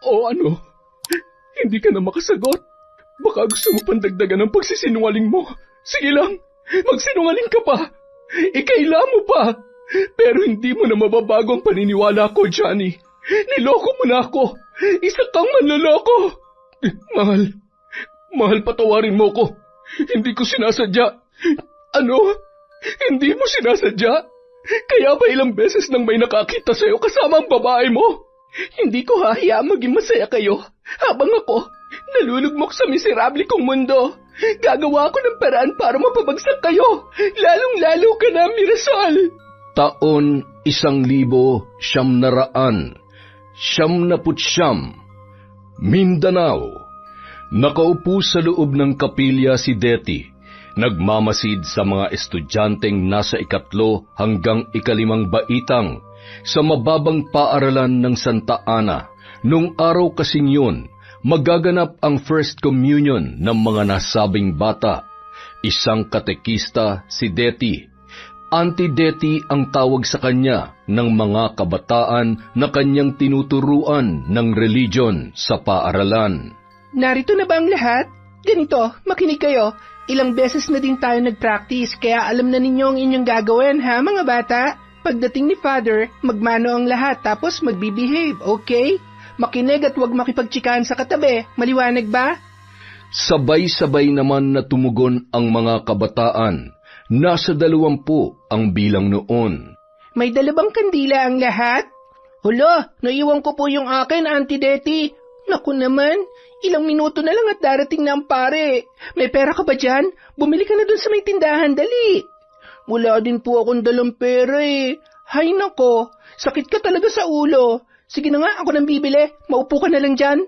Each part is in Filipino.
O ano? Hindi ka na makasagot? Baka gusto mo pandagdagan ng pagsisinungaling mo. Sige lang, magsinungaling ka pa. Ikaila mo pa. Pero hindi mo na mababago ang paniniwala ko, Johnny. Niloko mo na ako. Isa kang manloloko. Mahal, patawarin mo ko. Hindi ko sinasadya. Ano? Hindi mo sinasadya? Kaya ba ilang beses nang may nakakita sa'yo kasama ang babae mo? Hindi ko hahayaang maging masaya kayo habang ako nalulugmok sa miserable kong mundo. Gagawa ako ng paraan para mapabagsak kayo. Lalong-lalo ka na, Mirasol. Taon 1900, 1999, Mindanao. Nakaupo sa loob ng kapilya si Deti, nagmamasid sa mga estudyanteng nasa 3 hanggang 5 baitang sa mababang paaralan ng Santa Ana. Nung araw kasing yun, magaganap ang First Communion ng mga nasabing bata. Isang katekista si Deti. Auntie Deti ang tawag sa kanya ng mga kabataan na kanyang tinuturuan ng religion sa paaralan. Narito na ba ang lahat? Ganito, makinig kayo. Ilang beses na din tayo nag-practice, kaya alam na ninyo ang inyong gagawin, ha mga bata? Pagdating ni Father, magmano ang lahat tapos magbibehave, okay? Makinig at huwag makipagtsikahan sa katabi. Maliwanag ba? Sabay-sabay naman na tumugon ang mga kabataan. Nasa 20 ang bilang noon. May dalabang kandila ang lahat? Hulo, naiwan ko po yung akin, Auntie Deti. Naku naman, ilang minuto na lang at darating na ang pare. May pera ka ba dyan? Bumili ka na dun sa may tindahan, dali. Wala din po akong dalang pera eh. Hay nako, sakit ka talaga sa ulo. Sige na nga, ako nang bibili. Maupo ka na lang dyan.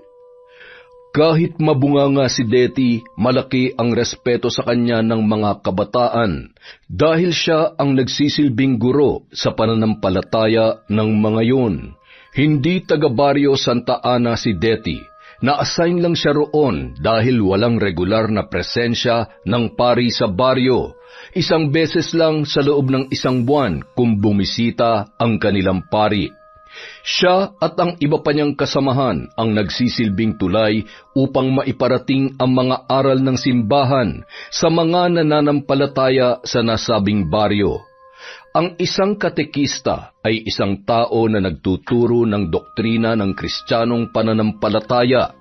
Kahit mabunganga si Deti, malaki ang respeto sa kanya ng mga kabataan dahil siya ang nagsisilbing guro sa pananampalataya ng mga yun. Hindi taga-baryo Santa Ana si Deti. Na-assign lang siya roon dahil walang regular na presensya ng pari sa baryo. Isang beses lang sa loob ng 1 buwan kung bumisita ang kanilang pari. Siya at ang iba pa niyang kasamahan ang nagsisilbing tulay upang maiparating ang mga aral ng simbahan sa mga nananampalataya sa nasabing baryo. Ang isang katekista ay isang tao na nagtuturo ng doktrina ng Kristiyanong pananampalataya.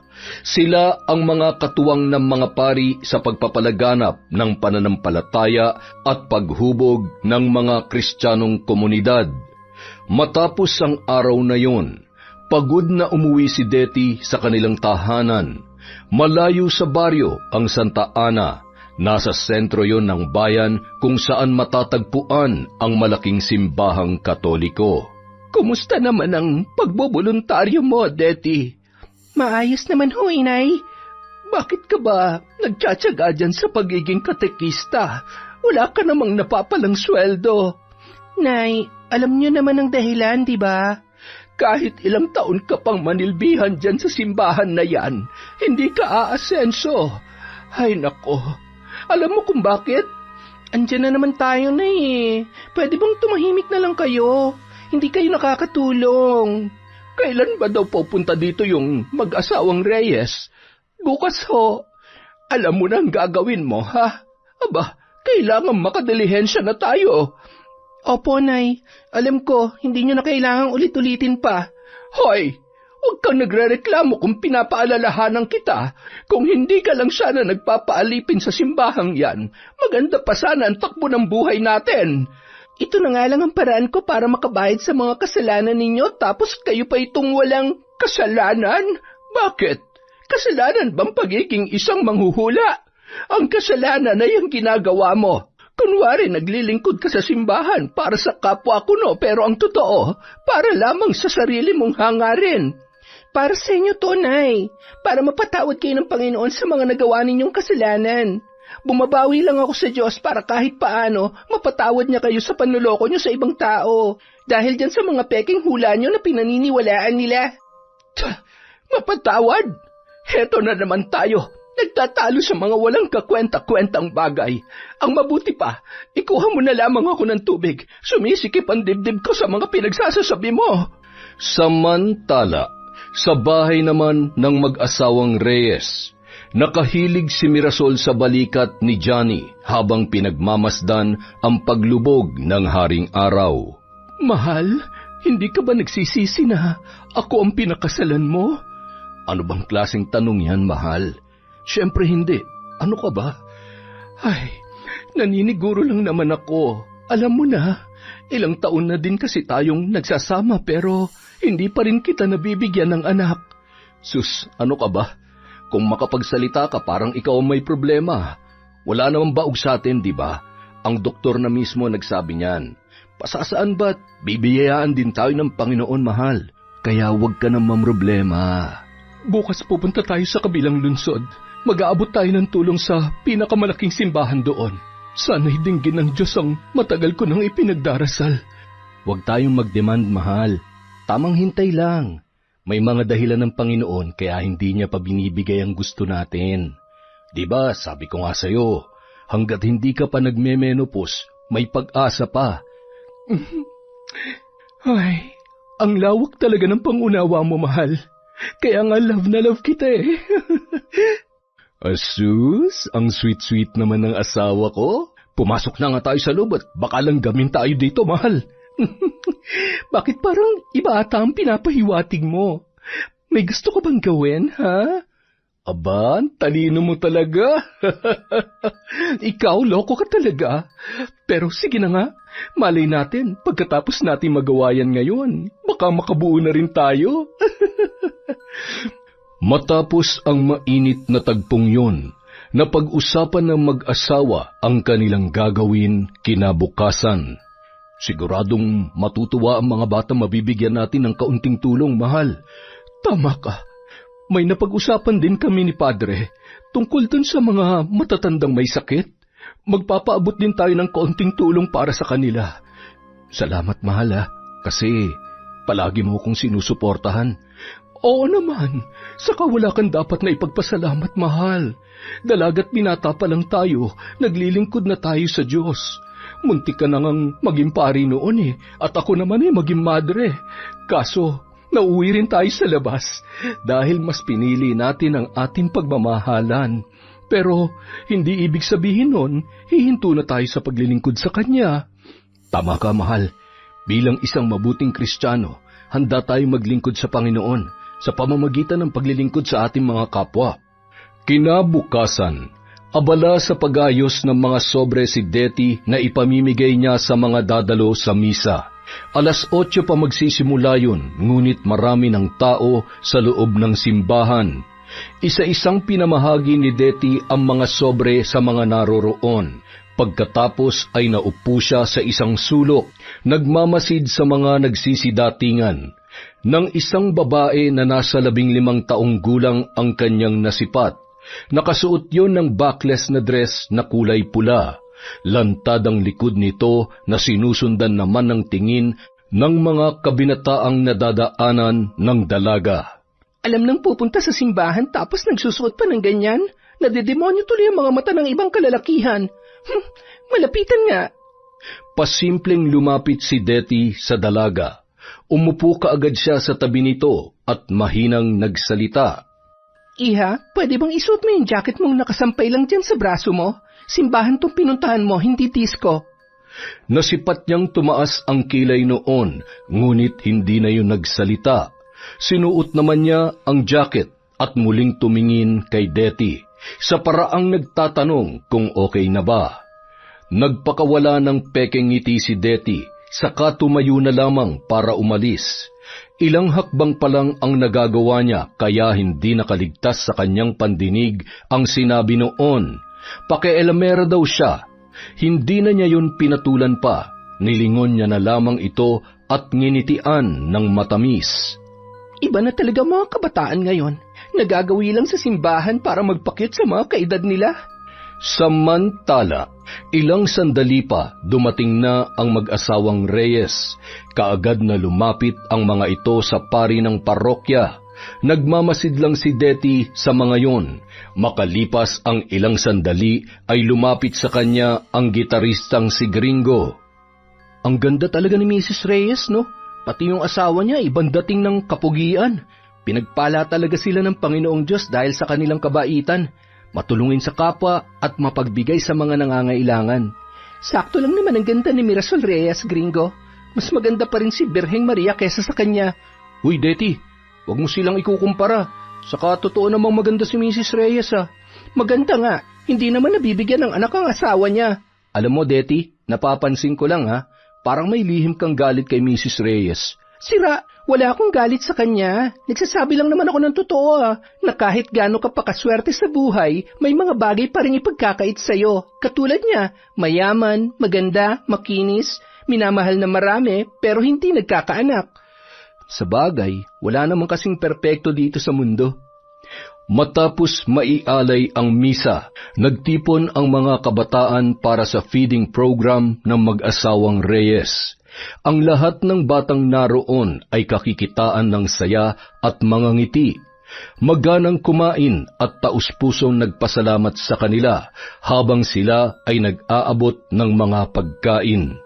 Sila ang mga katuwang ng mga pari sa pagpapalaganap ng pananampalataya at paghubog ng mga Kristiyanong komunidad. Matapos ang araw na yon, pagod na umuwi si Deti sa kanilang tahanan. Malayo sa baryo ang Santa Ana. Nasa sentro yon ng bayan kung saan matatagpuan ang malaking simbahang Katoliko. Kumusta naman ang pagboboluntaryo mo, Deti? Maayos naman ho, Inay. Bakit ka ba nagtsatsaga dyan sa pagiging katekista? Wala ka namang napapalang sweldo. Nay, alam niyo naman ang dahilan, di ba? Kahit ilang taon ka pang manilbihan dyan sa simbahan na yan, hindi ka aasenso. Ay nako, alam mo kung bakit? Andiyan na naman tayo na eh. Pwede bang tumahimik na lang kayo? Hindi kayo nakakatulong. Kailan ba daw pupunta dito yung mag-asawang Reyes? Bukas ho. Alam mo na ang gagawin mo, ha? Aba, kailangan makadilihensya na tayo. Opo, Nay. Alam ko, hindi nyo na kailangang ulit-ulitin pa. Hoy, huwag kang nagrereklamo kung pinapaalalahanan kita. Kung hindi ka lang sana nagpapaalipin sa simbahang yan, maganda pa sana ang takbo ng buhay natin. Ito na nga lang ang paraan ko para makabayad sa mga kasalanan ninyo tapos kayo pa itong walang kasalanan? Bakit? Kasalanan bang pagiging isang manghuhula? Ang kasalanan ay ang ginagawa mo. Kunwari naglilingkod ka sa simbahan para sa kapwa kuno pero ang totoo, para lamang sa sarili mong hangarin. Para sa inyo to, Nay. Para mapatawad kayo ng Panginoon sa mga nagawa ninyong kasalanan. Bumabawi lang ako sa Diyos para kahit paano mapatawad niya kayo sa panloloko niyo sa ibang tao. Dahil dyan sa mga peking hula niyo na pinaniniwalaan nila. Mapatawad? Heto na naman tayo. Nagtatalo sa mga walang kakwenta-kwentang bagay. Ang mabuti pa, ikuha mo na lamang ako ng tubig. Sumisikip ang dibdib ko sa mga pinagsasasabi mo. Samantala, Sa bahay naman ng mag-asawang Reyes, nakahilig si Mirasol sa balikat ni Johnny habang pinagmamasdan ang paglubog ng haring araw. Mahal, hindi ka ba nagsisisi na ako ang pinakasalan mo? Ano bang klaseng tanong yan, mahal? Siyempre hindi. Ano ka ba? Ay, naniniguro lang naman ako. Alam mo na, ilang taon na din kasi tayong nagsasama pero hindi pa rin kita nabibigyan ng anak. Sus, ano ka ba? Kung makapagsalita ka parang ikaw ang may problema. Wala namang baog sa atin, di ba? Ang doktor na mismo nagsabi niyan. Pasasaan ba't bibiyayaan din tayo ng Panginoon, mahal? Kaya huwag ka nang mamroblema. Bukas pupunta tayo sa kabilang lungsod. Mag-aabot tayo ng tulong sa pinakamalaking simbahan doon. Sana'y dinggin ng Diyos ang matagal ko nang ipinagdarasal. Huwag tayong mag-demand, mahal. Tamang hintay lang. May mga dahilan ng Panginoon kaya hindi niya pa binibigay ang gusto natin. Diba, sabi ko nga sa'yo, hanggat hindi ka pa nagme-menopause, may pag-asa pa. Ay, ang lawak talaga ng pangunawa mo, mahal. Kaya nga love na love kita eh. Asus, ang sweet-sweet naman ng asawa ko. Pumasok na nga tayo sa loob at baka lang gamin tayo dito, mahal. Bakit parang iba ata ang pinapahiwatig mo? May gusto ka bang gawin, ha? Aba, talino mo talaga. Ikaw, loko ka talaga. Pero sige na nga, malay natin, pagkatapos natin magawa yan ngayon, baka makabuo na rin tayo. Matapos ang mainit na tagpong yun, napag-usapan ng mag-asawa ang kanilang gagawin kinabukasan. Siguradong matutuwa ang mga bata mabibigyan natin ng kaunting tulong, mahal. Tama ka. May napag-usapan din kami ni Padre tungkol dun sa mga matatandang may sakit. Magpapaabot din tayo ng kaunting tulong para sa kanila. Salamat, mahal, kasi palagi mo akong sinusuportahan. Oo naman, saka wala kang dapat na ipagpasalamat, mahal. Dalagat binata pa lang tayo, naglilingkod na tayo sa Diyos. Muntik ka na ngang maging pari noon at ako naman maging madre. Kaso, nauwi rin tayo sa labas dahil mas pinili natin ang ating pagmamahalan. Pero, hindi ibig sabihin nun, hihinto na tayo sa paglilingkod sa Kanya. Tama ka, mahal. Bilang isang mabuting Kristiyano, handa tayong maglingkod sa Panginoon sa pamamagitan ng paglilingkod sa ating mga kapwa. Kinabukasan, abala sa pag-ayos ng mga sobre si Deti na ipamimigay niya sa mga dadalo sa misa. 8:00 pa magsisimula yun, ngunit marami ng tao sa loob ng simbahan. Isa-isang pinamahagi ni Deti ang mga sobre sa mga naroroon. Pagkatapos ay naupo siya sa isang sulok, nagmamasid sa mga nagsisidatingan. Nang isang babae na nasa 15 taong gulang ang kanyang nasipat. Nakasuot yon ng backless na dress na kulay pula. Lantad ang likod nito na sinusundan naman ng tingin ng mga kabinataang nadadaanan ng dalaga. Alam nang pupunta sa simbahan tapos nagsusuot pa ng ganyan? Nadidemonyo tuloy ang mga mata ng ibang kalalakihan. Malapitan nga. Pasimpleng lumapit si Deti sa dalaga. Umupo kaagad siya sa tabi nito at mahinang nagsalita. Iha, pwede bang isuot mo yung jacket mong nakasampay lang dyan sa braso mo? Simbahan tong pinuntahan mo, hindi disco. Nasipat niyang tumaas ang kilay noon, ngunit hindi na yun nagsalita. Sinuot naman niya ang jacket at muling tumingin kay Deti, sa paraang nagtatanong kung okay na ba. Nagpakawala ng pekeng ngiti si Deti, saka tumayo na lamang para umalis. Ilang hakbang pa lang ang nagagawa niya kaya hindi nakaligtas sa kanyang pandinig ang sinabi noon. Pakialamera daw siya. Hindi na niya yun pinatulan pa. Nilingon niya na lamang ito at nginitian ng matamis. Iba na talaga mga kabataan ngayon. Nagagawi lang sa simbahan para magpakit sa mga kaedad nila. Samantala, ilang sandali pa dumating na ang mag-asawang Reyes. Kaagad na lumapit ang mga ito sa pari ng parokya. Nagmamasid lang si Deti sa mga yon. Makalipas ang ilang sandali ay lumapit sa kanya ang gitaristang si Gringo. Ang ganda talaga ni Mrs. Reyes, no? Pati yung asawa niya, ibang dating ng kapugian. Pinagpala talaga sila ng Panginoong Diyos dahil sa kanilang kabaitan, matulungin sa kapwa at mapagbigay sa mga nangangailangan. Sakto lang naman ang ganda ni Mirasol Reyes, gringo. Mas maganda pa rin si Birheng Maria kesa sa kanya. Uy, Deti, huwag mo silang ikukumpara. Saka totoo namang maganda si Mrs. Reyes Maganda nga, hindi naman nabibigyan ng anak ang asawa niya. Alam mo, Deti, napapansin ko lang parang may lihim kang galit kay Mrs. Reyes. Sira, wala akong galit sa kanya. Nagsasabi lang naman ako ng totoo na kahit gaano ka pakaswerte sa buhay, may mga bagay pa rin ipagkakait sa'yo. Katulad niya, mayaman, maganda, makinis, minamahal na marami, pero hindi nagkakaanak. Sa bagay, wala namang kasing perpekto dito sa mundo. Matapos maialay ang misa, nagtipon ang mga kabataan para sa feeding program ng mag-asawang Reyes. Ang lahat ng batang naroon ay kakikitaan ng saya at mga ngiti. Maganang kumain at taus-pusong nagpasalamat sa kanila habang sila ay nag-aabot ng mga pagkain.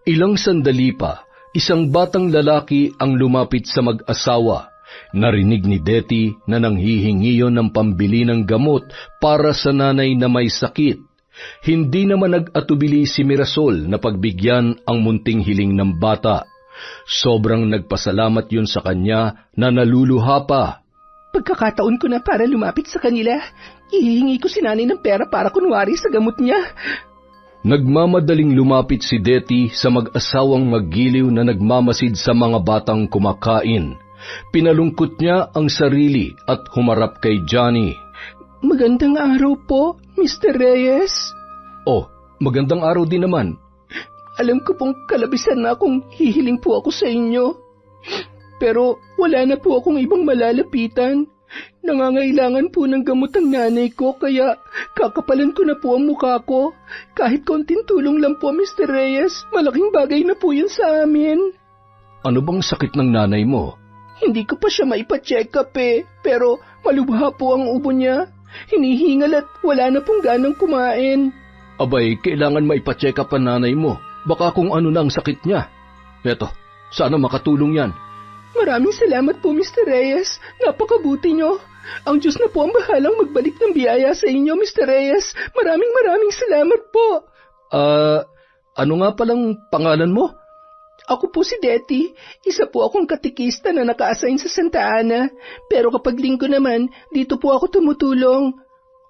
Ilang sandali pa, isang batang lalaki ang lumapit sa mag-asawa. Narinig ni Deti na nanghihingi yon ng pambili ng gamot para sa nanay na may sakit. Hindi naman nag-atubili si Mirasol na pagbigyan ang munting hiling ng bata. Sobrang nagpasalamat yun sa kanya na naluluha pa. Pagkakataon ko na para lumapit sa kanila, ihihingi ko si nanay ng pera para kunwari sa gamot niya. Nagmamadaling lumapit si Deti sa mag-asawang maggiliw na nagmamasid sa mga batang kumakain. Pinalungkot niya ang sarili at humarap kay Johnny. Magandang araw po, Mr. Reyes. Oh, magandang araw din naman. Alam ko pong kalabisan na kung hihiling po ako sa inyo. Pero wala na po akong ibang malalapitan. Nangangailangan po ng gamot ang nanay ko, kaya kakapalan ko na po ang mukha ko. Kahit konting tulong lang po, Mr. Reyes, malaking bagay na po yun sa amin. Ano bang sakit ng nanay mo? Hindi ko pa siya maipa-check up pero malubha po ang ubo niya. Hinihingal at wala na pong ganang kumain. Abay, kailangan maipa-check up ang nanay mo. Baka kung ano na ang sakit niya. Eto, sana makatulong yan. Maraming salamat po, Mr. Reyes. Napakabuti nyo. Ang Diyos na po ang bahalang magbalik ng biyaya sa inyo, Mr. Reyes. Maraming salamat po. Ano nga palang pangalan mo? Ako po si Deti. Isa po akong katikista na naka-assign sa Santa Ana. Pero kapag linggo naman, dito po ako tumutulong.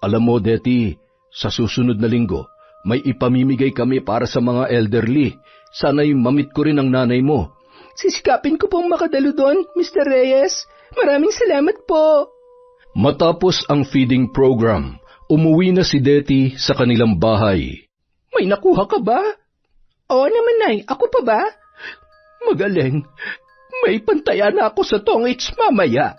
Alam mo, Deti, sa susunod na linggo, may ipamimigay kami para sa mga elderly. Sana'y mamit ko rin ang nanay mo. Sisikapin ko pong makadalo doon, Mr. Reyes. Maraming salamat po. Matapos ang feeding program, umuwi na si Deti sa kanilang bahay. May nakuha ka ba? Oo naman, Nay. Ako pa ba? Magaling. May pantayan na ako sa tongits mamaya.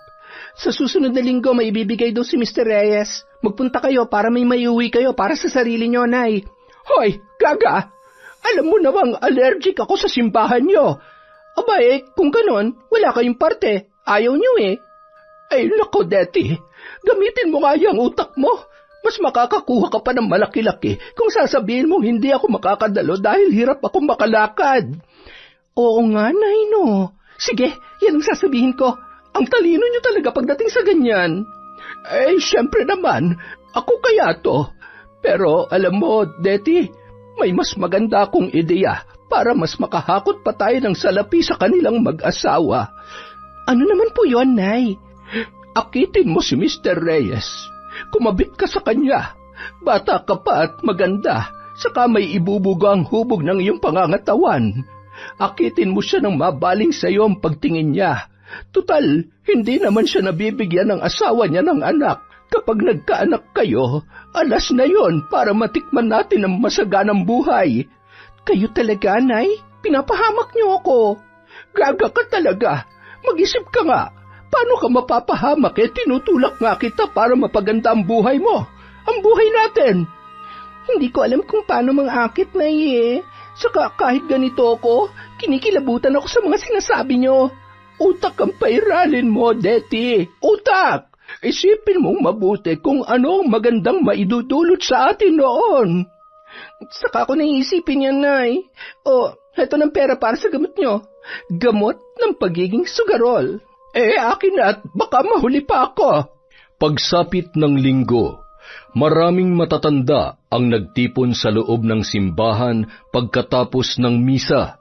Sa susunod na linggo may ibibigay daw si Mr. Reyes. Magpunta kayo para may maiuwi kayo para sa sarili nyo, Nay. Hoy, gaga! Alam mo namang allergic ako sa simbahan nyo. Aba kung ganon, wala kayong parte. Ayaw nyo Ay, nako, Deti. Gamitin mo nga yung utak mo. Mas makakakuha ka pa ng malaki-laki kung sasabihin mong hindi ako makakadalo dahil hirap akong makalakad. Oo nga, Nay, no. Sige, yan ang sasabihin ko. Ang talino nyo talaga pagdating sa ganyan. Siyempre naman, ako kaya to. Pero alam mo, Deti, may mas maganda akong ideya para mas makahakot pa tayo ng salapi sa kanilang mag-asawa. Ano naman po yon, Nay? Akitin mo si Mr. Reyes. Kumabit ka sa kanya. Bata ka pa at maganda, saka may ibubuga ang hubog ng iyong pangangatawan. Akitin mo siya ng mabaling sa iyo ang pagtingin niya. Tutal, hindi naman siya nabibigyan ng asawa niya ng anak. Kapag nagkaanak kayo, alas na yon para matikman natin ang masaganang buhay. Kayo talaga, Nay? Pinapahamak niyo ako. Gaga ka talaga. Mag-isip ka nga. Paano ka mapapahamak tinutulak nga kita para mapaganda ang buhay mo? Ang buhay natin. Hindi ko alam kung paano mang-akit, Nay Saka kahit ganito ako, kinikilabutan ako sa mga sinasabi nyo. Utak ang pairalin mo, Deti. Utak! Isipin mong mabuti kung ano ang magandang maidudulot sa atin noon. Saka ako naiisipin yan, Nay. Heto ng pera para sa gamot nyo. Gamot ng pagiging sugarol. Akin na at baka mahuli pa ako. Pagsapit ng linggo, maraming matatanda ang nagtipon sa loob ng simbahan pagkatapos ng misa.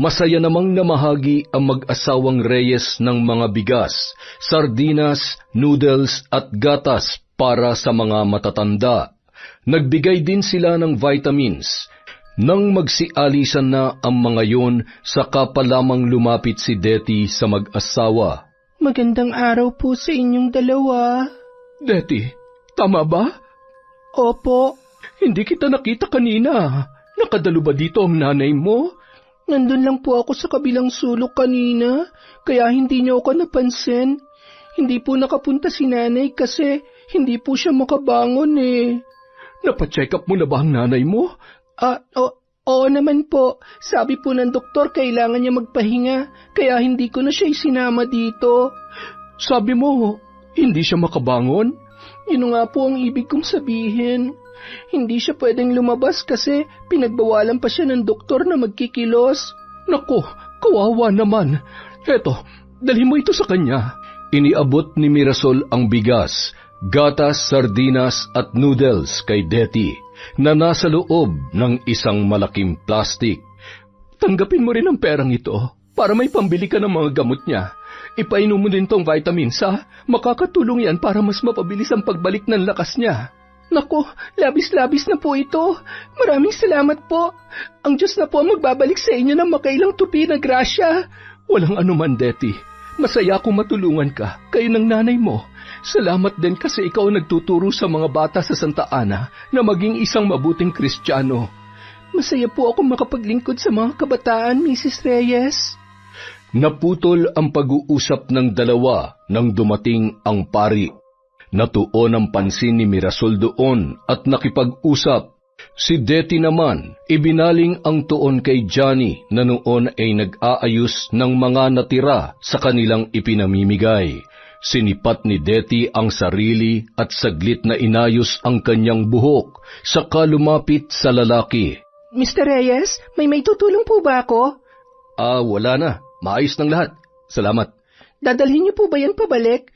Masaya namang namahagi ang mag-asawang Reyes ng mga bigas, sardinas, noodles at gatas para sa mga matatanda. Nagbigay din sila ng vitamins. Nang magsialisan na ang mga yon, saka pa lamang lumapit si Deti sa mag-asawa. Magandang araw po sa inyong dalawa. Deti, tama ba? Opo. Hindi kita nakita kanina. Nakadalo ba dito ang nanay mo? Nandun lang po ako sa kabilang sulok kanina, kaya hindi niyo ako napansin. Hindi po nakapunta si nanay kasi hindi po siya makabangon eh. Napacheck up mo na ba ang nanay mo? Oo naman po. Sabi po ng doktor kailangan niya magpahinga, kaya hindi ko na siya isinama dito. Sabi mo, hindi siya makabangon? Yun nga po ang ibig kong sabihin. Hindi siya pwedeng lumabas kasi pinagbawalan pa siya ng doktor na magkikilos. Nako, kawawa naman. Heto, dalhin mo ito sa kanya. Iniabot ni Mirasol ang bigas, gatas, sardinas at noodles kay Deti na nasa loob ng isang malaking plastik. Tanggapin mo rin ang perang ito para may pambili ka ng mga gamot niya. Ipainom mo din tong vitamins ha. Makakatulong yan para mas mapabilis ang pagbalik ng lakas niya. Naku, labis-labis na po ito. Maraming salamat po. Ang Diyos na po ang magbabalik sa inyo ng makailang tupi na grasya. Walang anuman, Deti. Masaya akong matulungan ka, kayo ng nanay mo. Salamat din kasi ikaw ang nagtuturo sa mga bata sa Santa Ana na maging isang mabuting Kristiyano. Masaya po akong makapaglingkod sa mga kabataan, Mrs. Reyes. Naputol ang pag-uusap ng dalawa nang dumating ang pari. Natuon ang pansin ni Mirasol doon at nakipag-usap. Si Deti naman, ibinaling ang tuon kay Johnny na noon ay nag-aayos ng mga natira sa kanilang ipinamimigay. Sinipat ni Deti ang sarili at saglit na inayos ang kanyang buhok, saka lumapit sa lalaki. Mr. Reyes, may tutulong po ba ako? Wala na. Maayos ng lahat. Salamat. Dadalhin niyo po ba yan pabalik?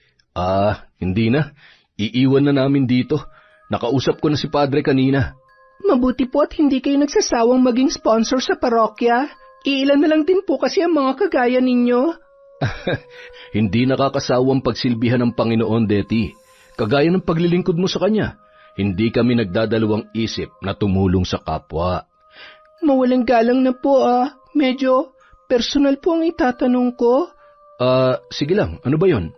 Hindi na. Iiwan na namin dito. Nakausap ko na si Padre kanina. Mabuti po at hindi kayo nagsasawang maging sponsor sa parokya. Iilan na lang din po kasi ang mga kagaya ninyo. Hindi nakakasawang pagsilbihan ng Panginoon, Deti. Kagaya ng paglilingkod mo sa Kanya. Hindi kami nagdadalawang isip na tumulong sa kapwa. Mawalang galang na po Medyo personal po ang itatanong ko. Sige lang. Ano ba yon?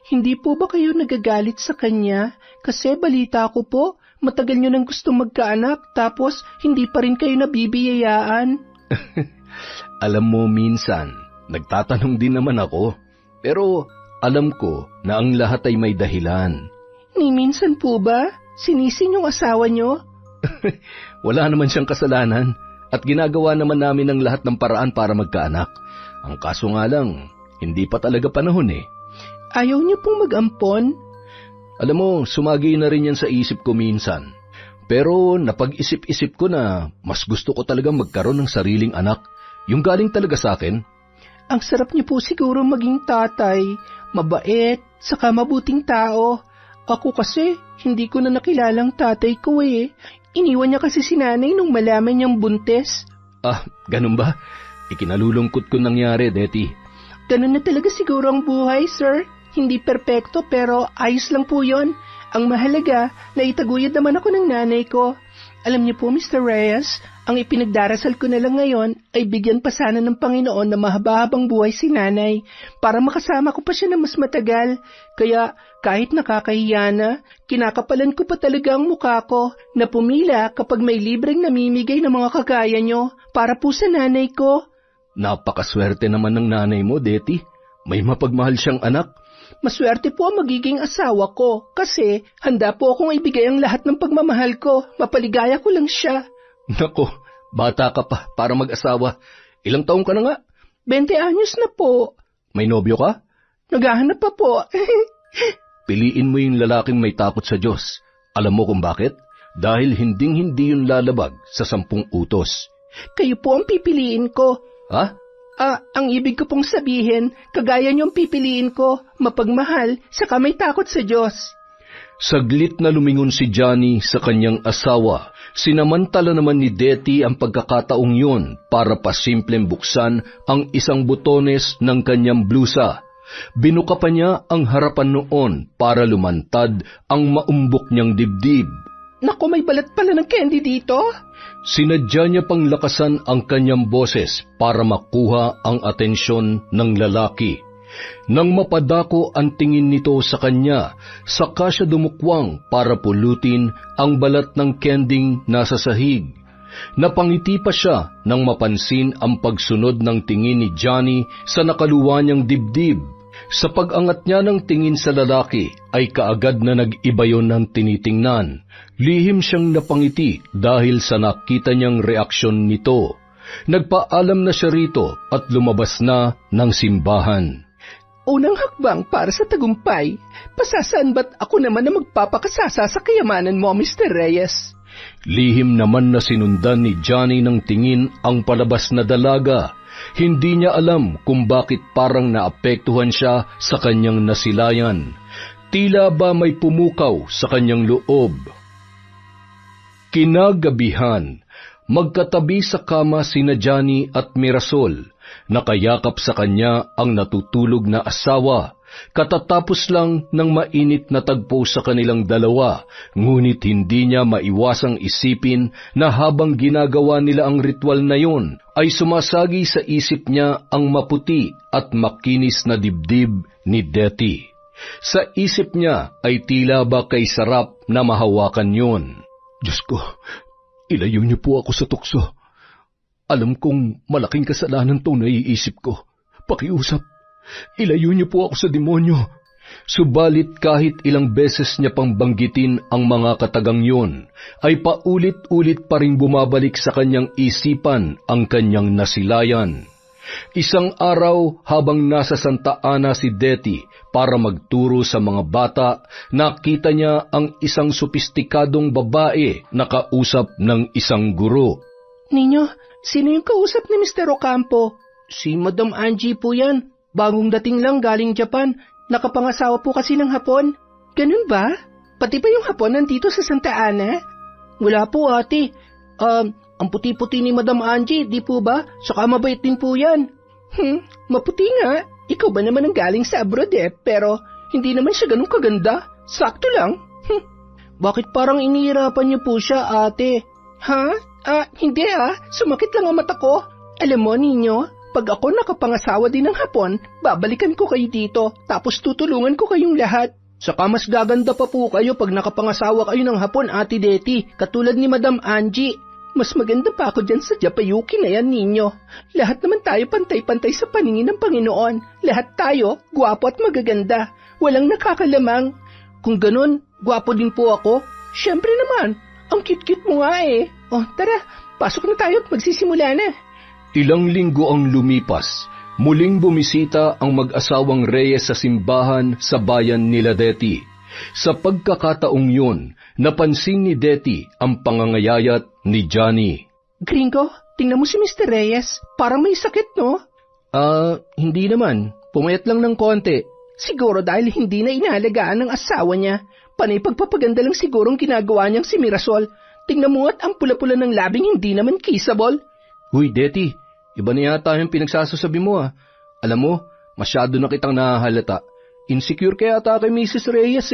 Hindi po ba kayo nagagalit sa kanya? Kasi balita ko po, matagal nyo nang gustong magkaanak tapos hindi pa rin kayo nabibiyayaan. Alam mo, minsan, nagtatanong din naman ako. Pero alam ko na ang lahat ay may dahilan. Ni minsan po ba? Sinisin yung asawa nyo? Wala naman siyang kasalanan at ginagawa naman namin ang lahat ng paraan para magkaanak. Ang kaso nga lang, hindi pa talaga panahon eh. Ayaw niyo pong mag-ampon? Alam mo, sumagi na rin yan sa isip ko minsan. Pero napag-isip-isip ko na mas gusto ko talagang magkaroon ng sariling anak. Yung galing talaga sa akin. Ang sarap niyo po siguro maging tatay. Mabait, saka mabuting tao. Ako kasi, hindi ko na nakilalang tatay ko eh. Iniwan niya kasi si nanay nung malaman niyang buntis. Ganun ba? Ikinalulungkot ko nangyari, Deti. Ganun na talaga siguro ang buhay, sir. Hindi perpekto pero ayos lang po yon. Ang mahalaga, naitaguyod naman ako ng nanay ko. Alam niyo po, Mr. Reyes, ang ipinagdarasal ko na lang ngayon ay bigyan pa sana ng Panginoon na mahaba-habang buhay si nanay para makasama ko pa siya na mas matagal. Kaya kahit nakakahiya na, kinakapalan ko pa talaga ang mukha ko na pumila kapag may libreng namimigay ng mga kagaya niyo para po sa nanay ko. Napakaswerte naman ng nanay mo, Deti. May mapagmahal siyang anak. Maswerte po ang magiging asawa ko kasi handa po akong ibigay ang lahat ng pagmamahal ko. Mapaligaya ko lang siya. Nako, bata ka pa para mag-asawa. Ilang taong ka na nga? 20 anyos na po. May nobyo ka? Naghahanap pa po. Piliin mo yung lalaking may takot sa Diyos. Alam mo kung bakit? Dahil hinding-hindi yun lalabag sa 10 utos. Kayo po ang pipiliin ko. Ha? Ang ibig ko pong sabihin, kagaya niyong pipiliin ko, mapagmahal, saka may takot sa Diyos. Saglit na lumingon si Johnny sa kanyang asawa. Sinamantala naman ni Detty ang pagkakataong yun para pasimpleng buksan ang isang butones ng kanyang blusa. Binuka pa niya ang harapan noon para lumantad ang maumbok niyang dibdib. Naku, may balat pala ng candy dito. Sinadya niya pang lakasan ang kanyang boses para makuha ang atensyon ng lalaki. Nang mapadako ang tingin nito sa kanya, saka siya dumukwang para pulutin ang balat ng kending nasa sahig. Napangiti pa siya nang mapansin ang pagsunod ng tingin ni Johnny sa nakaluwa niyang dibdib. Sa pag-angat niya ng tingin sa lalaki ay kaagad na nag-iba yon ng tinitingnan. Lihim siyang napangiti dahil sa nakita niyang reaksyon nito. Nagpaalam na siya rito at lumabas na ng simbahan. Unang hakbang para sa tagumpay. Pasasaan ba't ako naman na magpapakasasa sa kayamanan mo, Mr. Reyes? Lihim naman na sinundan ni Johnny ng tingin ang palabas na dalaga. Hindi niya alam kung bakit parang naapektuhan siya sa kanyang nasilayan. Tila ba may pumukaw sa kanyang loob. Kinagabihan, magkatabi sa kama sina Johnny at Mirasol. Nakayakap sa kanya ang natutulog na asawa. Katatapos lang ng mainit na tagpo sa kanilang dalawa, ngunit hindi niya maiwasang isipin na habang ginagawa nila ang ritual na yon, ay sumasagi sa isip niya ang maputi at makinis na dibdib ni Detty. Sa isip niya ay tila ba kay sarap na mahawakan yon. Diyos ko, ilayo niyo po ako sa tukso. Alam kong malaking kasalanan itong naiisip ko. Pakiusap, ilayo niyo po ako sa demonyo. Subalit kahit ilang beses niya pang banggitin ang mga katagang yun, ay paulit-ulit pa rin bumabalik sa kanyang isipan ang kanyang nasilayan. Isang araw habang nasa Santa Ana si Detty para magturo sa mga bata, nakita niya ang isang sopistikadong babae na kausap ng isang guro. Ninyo, sino yung kausap ni Mr. Ocampo? Si Madam Angie po yan. Bagong dating lang galing Japan. Nakapangasawa po kasi ng Hapon. Ganun ba? Pati ba yung Hapon nandito sa Santa Ana? Wala po, ate. Ang puti-puti ni Madam Angie, di po ba? Saka mabait din po yan. Maputi nga. Ikaw ba naman ang galing sa abroad pero hindi naman siya ganun kaganda. Sakto lang. Bakit parang inihirapan niyo po siya, ate? Ha? Hindi Sumakit lang ang mata ko. Alam mo, ninyo, pag ako nakapangasawa din ng Hapon, babalikan ko kayo dito, tapos tutulungan ko kayong lahat. Saka mas gaganda pa po kayo pag nakapangasawa kayo ng Hapon, Ate Detty, katulad ni Madam Angie. Mas maganda pa ako dyan sa Japayuki na yan, ninyo. Lahat naman tayo pantay-pantay sa paningin ng Panginoon. Lahat tayo, gwapo at magaganda. Walang nakakalamang. Kung ganun, gwapo din po ako. Siyempre naman, ang cute-cute mo nga tara, pasok na tayo at magsisimula na. Ilang linggo ang lumipas. Muling bumisita ang mag-asawang Reyes sa simbahan sa bayan nila Detty. Sa pagkakataong yun, napansin ni Detty ang pangangayayat ni Johnny. Gringo, tingnan mo si Mr. Reyes. Parang may sakit, no? Hindi naman. Pumayat lang ng konti. Siguro dahil hindi na inaalagaan ng asawa niya. Panay pagpapaganda lang sigurong ginagawa niyang si Mirasol. Tingnan mo at ang pula-pula ng labing hindi naman kissable. Huy, Detty, iba na yata yung pinagsasasabi mo Alam mo, masyado na kitang nahahalata. Insecure kaya ata kay Mrs. Reyes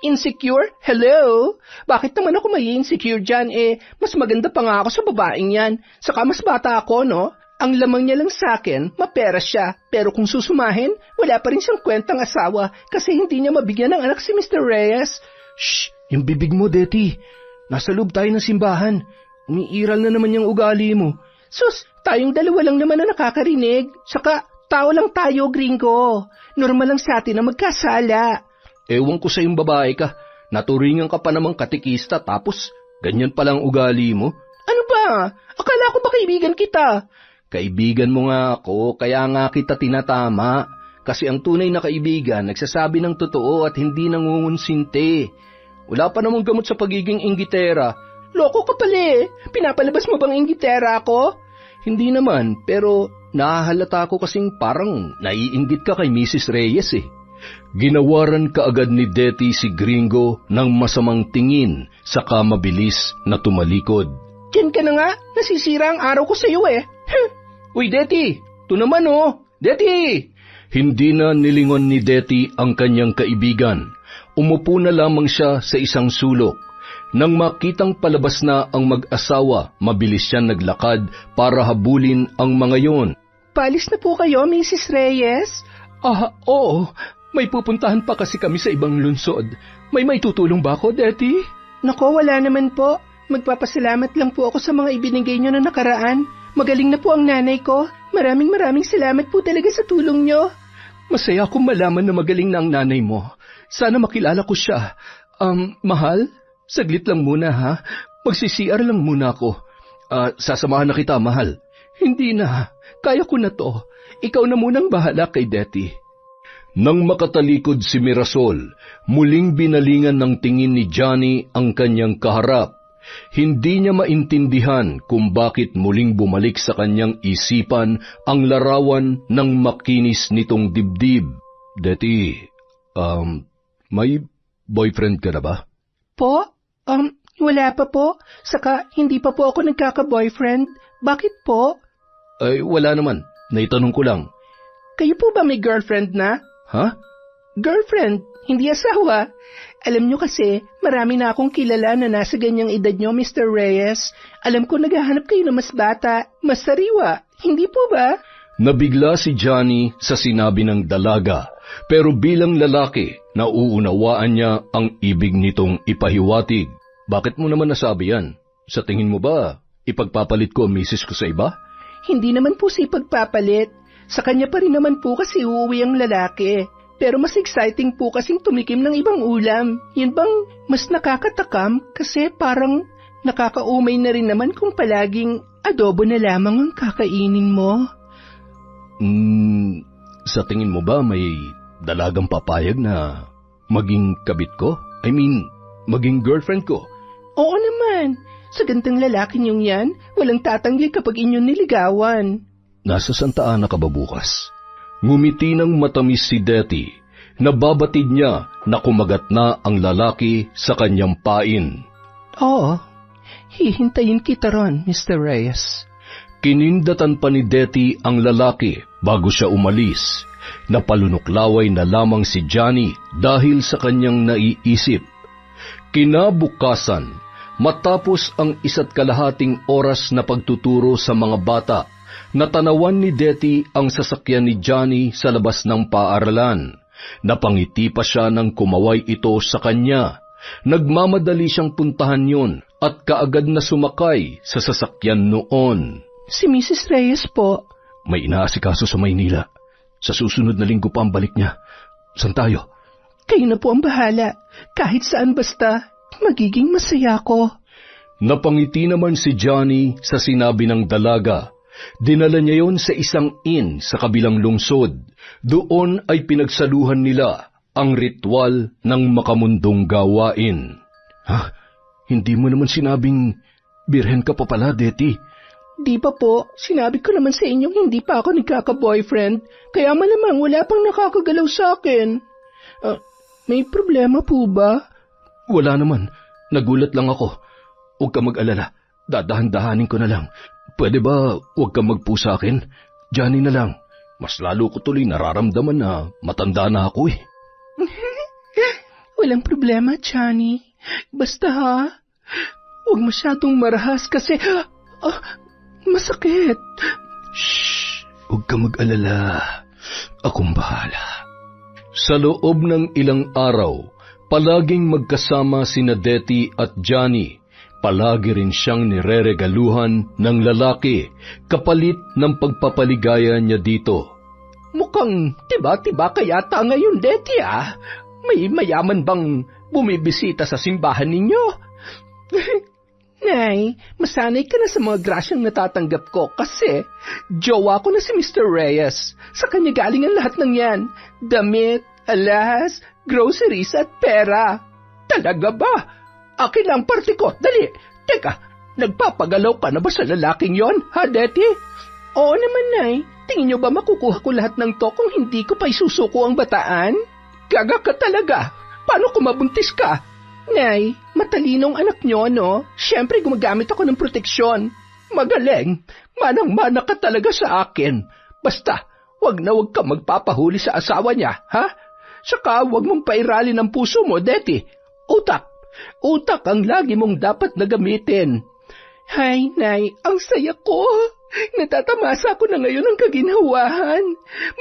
Insecure? Hello? Bakit naman ako may insecure dyan Mas maganda pa nga ako sa babaeng yan. Saka mas bata ako, no? Ang lamang niya lang sa akin, mapera siya. Pero kung susumahin, wala pa rin siyang kwentang asawa kasi hindi niya mabigyan ng anak si Mr. Reyes. Shh! Yung bibig mo, Detty. Nasa loob tayo ng simbahan. Umiiral na naman yung ugali mo. Sus, tayong dalawa lang naman na nakakarinig. Saka, tao lang tayo, Gringo. Normal lang sa atin na magkasala. Ewan ko sa yung babae ka. Naturingan ka pa namang katikista tapos ganyan palang ugali mo. Ano ba? Akala ko ba kaibigan kita? Kaibigan mo nga ako, kaya nga kita tinatama. Kasi ang tunay na kaibigan nagsasabi ng totoo at hindi nangungunsinte. Wala pa namang gamot sa pagiging inggitera. Loko ka pala Pinapalabas mo bang inggitera ako? Hindi naman, pero nahahalata ko kasing parang naiinggit ka kay Mrs. Reyes eh. Ginawaran kaagad ni Detty si Gringo ng masamang tingin saka mabilis na tumalikod. Diyan ka na nga, nasisira ang araw ko sa iyo eh. Uy, Detty, ito naman oh. Detty! Hindi na nilingon ni Detty ang kanyang kaibigan. Umupo na lamang siya sa isang sulok. Nang makitang palabas na ang mag-asawa, mabilis siya naglakad para habulin ang mga yon. Palis na po kayo, Mrs. Reyes? Oo. May pupuntahan pa kasi kami sa ibang lungsod. May tutulong ba ako, Detty? Nako, wala naman po. Magpapasalamat lang po ako sa mga ibinigay nyo na nakaraan. Magaling na po ang nanay ko. Maraming salamat po talaga sa tulong nyo. Masaya akong malaman na magaling na ang nanay mo. Sana makilala ko siya. Mahal, saglit lang muna ha. Magsi-CR lang muna ako. Sasamahan na kita, mahal. Hindi na. Kaya ko na to. Ikaw na munang bahala kay Detty. Nang makatalikod si Mirasol, muling binalingan ng tingin ni Johnny ang kanyang kaharap. Hindi niya maintindihan kung bakit muling bumalik sa kanyang isipan ang larawan ng makinis nitong dibdib. Detty, may boyfriend ka na ba? Po? Wala pa po. Saka hindi pa po ako nagkaka-boyfriend. Bakit po? Ay, wala naman. Naitanong ko lang. Kayo po ba may girlfriend na? Ha? Girlfriend, hindi asawa. Alam nyo kasi, marami na akong kilala na nasa ganyang edad nyo, Mr. Reyes. Alam ko naghahanap kayo na mas bata, mas sariwa. Hindi po ba? Nabigla si Johnny sa sinabi ng dalaga, pero bilang lalaki, nauunawaan niya ang ibig nitong ipahiwatig. Bakit mo naman nasabi yan? Sa tingin mo ba, ipagpapalit ko ang misis ko sa iba? Hindi naman po si ipagpapalit. Sa kanya pa rin naman po kasi uuwi ang lalaki. Pero mas exciting po kasing tumikim ng ibang ulam. Yun bang mas nakakatakam kasi parang nakakaumay na rin naman kung palaging adobo na lamang ang kakainin mo. Sa tingin mo ba may dalagang papayag na maging kabit ko? I mean, maging girlfriend ko? Oo naman. Sa gantang lalaki niyong yan, walang tatanggi kapag inyong niligawan. Nasa Santa Ana ka ba bukas? Ngumiti ng matamis si Detty. Nababatid niya na kumagat na ang lalaki sa kanyang pain. Oo, hihintayin kita ron, Mr. Reyes. Kinindatan pa ni Detty ang lalaki bago siya umalis. Napalunuklaway na lamang si Johnny dahil sa kanyang naiisip. Kinabukasan, matapos ang 1.5 oras na pagtuturo sa mga bata, natanawan ni Detty ang sasakyan ni Johnny sa labas ng paaralan. Napangiti pa siya nang kumaway ito sa kanya. Nagmamadali siyang puntahan yon at kaagad na sumakay sa sasakyan noon. Si Mrs. Reyes po. May inaasikaso sa Maynila. Sa susunod na linggo pa ang balik niya. Saan tayo? Kayo na po ang bahala. Kahit saan basta, magiging masaya ko. Napangiti naman si Johnny sa sinabi ng dalaga. Dinala niya yon sa isang inn sa kabilang lungsod. Doon ay pinagsaluhan nila ang ritual ng makamundong gawain. Ha? Hindi mo naman sinabing birhen ka pa pala, Detty? Di pa po. Sinabi ko naman sa inyong hindi pa ako nagkaka-boyfriend. Kaya malamang wala pang nakakagalaw sa akin. May problema po ba? Wala naman. Nagulat lang ako. Huwag ka mag-alala. Dadahan-dahanin ko na lang. Pwede ba huwag kang magpo sa akin? Johnny na lang. Mas lalo ko tuloy nararamdaman na matanda na ako eh. Walang problema, Johnny. Basta ha, huwag masyadong marahas kasi masakit. Shh! Huwag ka mag-alala. Akong bahala. Sa loob ng ilang araw, palaging magkasama sina Detty at Johnny. Palagi rin siyang nireregaluhan ng lalaki kapalit ng pagpapaligaya niya dito. Mukhang tiba-tiba kayata ngayon, Detty ah. May mayaman bang bumibisita sa simbahan ninyo? Nay, masanay ka na sa mga grasyang natatanggap ko kasi jowa ko na si Mr. Reyes. Sa kanya galing ang lahat ng yan. Damit, alahas, groceries at pera. Talaga ba? Akin lang parte ko. Dali. Teka, nagpapagalaw ka na ba sa lalaking yon, ha, Detty? Oo naman, Nay. Tingin niyo ba makukuha ko lahat ng to kung hindi ko pa isusuko ang bataan? Gaga ka talaga. Paano kung mabuntis ka? Nay, matalinong anak niyo, no? Siyempre gumagamit ako ng proteksyon. Magaling. Manang-mana ka talaga sa akin. Basta, wag ka magpapahuli sa asawa niya, ha? Saka wag mong pairalin ang puso mo, Deti. Utak. Utak ang lagi mong dapat na gamitin. Hay, Nay, ang saya ko. Natatamasa ako na ngayon ng kaginhawahan.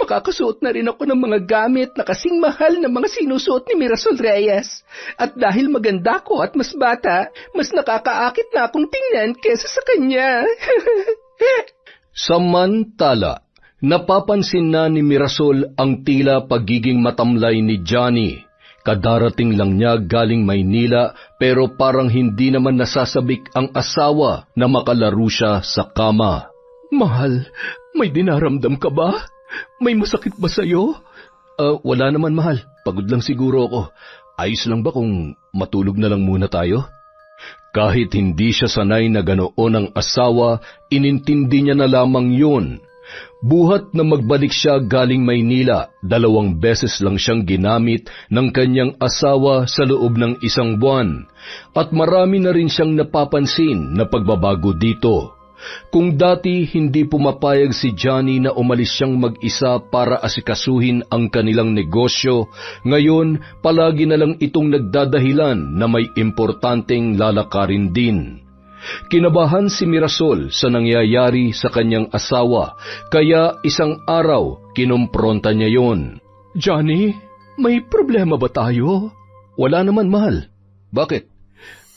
Makakasuot na rin ako ng mga gamit na kasing mahal na mga sinusuot ni Mirasol Reyes. At dahil maganda ko at mas bata, mas nakakaakit na akong tingnan kesa sa kanya. Samantala, napapansin na ni Mirasol ang tila pagiging matamlay ni Johnny. Kadarating lang niya galing Maynila pero parang hindi naman nasasabik ang asawa na makalaro siya sa kama. Mahal, may dinaramdam ka ba? May masakit ba sa'yo? Wala naman, mahal. Pagod lang siguro ako. Ayos lang ba kung matulog na lang muna tayo? Kahit hindi siya sanay na ganoon ang asawa, inintindi niya na lamang yun. Buhat na magbalik siya galing Maynila, 2 beses lang siyang ginamit ng kanyang asawa sa loob ng 1 buwan. At marami na rin siyang napapansin na pagbabago dito. Kung dati hindi pumapayag si Johnny na umalis siyang mag-isa para asikasuhin ang kanilang negosyo, ngayon palagi na lang itong nagdadahilan na may importanteng lalakarin din. Kinabahan si Mirasol sa nangyayari sa kanyang asawa, kaya isang araw kinompronta niya yon. Johnny, may problema ba tayo? Wala naman, mahal. Bakit?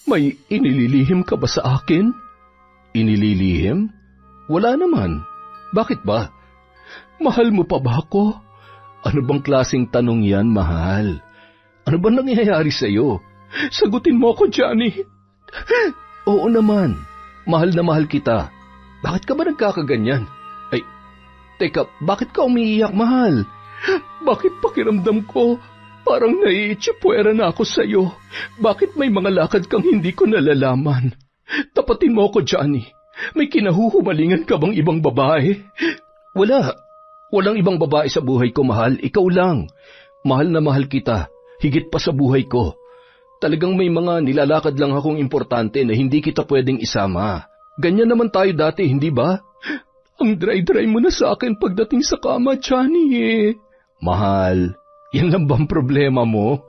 May inililihim ka ba sa akin? Inililihim? Wala naman. Bakit ba? Mahal mo pa ba ako? Ano bang klaseng tanong yan, mahal? Ano bang nangyayari sa'yo? Sagutin mo ako, Johnny. Oo naman. Mahal na mahal kita. Bakit ka ba nagkakaganyan? Ay, teka, bakit ka umiiyak, mahal? Bakit pakiramdam ko parang naiitsipwera na ako sa'yo? Bakit may mga lakad kang hindi ko nalalaman? Tapatin mo ako, Johnny. May kinahuhumalingan ka bang ibang babae? Wala. Walang ibang babae sa buhay ko, mahal. Ikaw lang. Mahal na mahal kita. Higit pa sa buhay ko. Talagang may mga nilalakad lang akong importante na hindi kita pwedeng isama. Ganyan naman tayo dati, hindi ba? Ang dry-dry mo na sa akin pagdating sa kama, Johnny eh. Mahal, yan lang bang problema mo?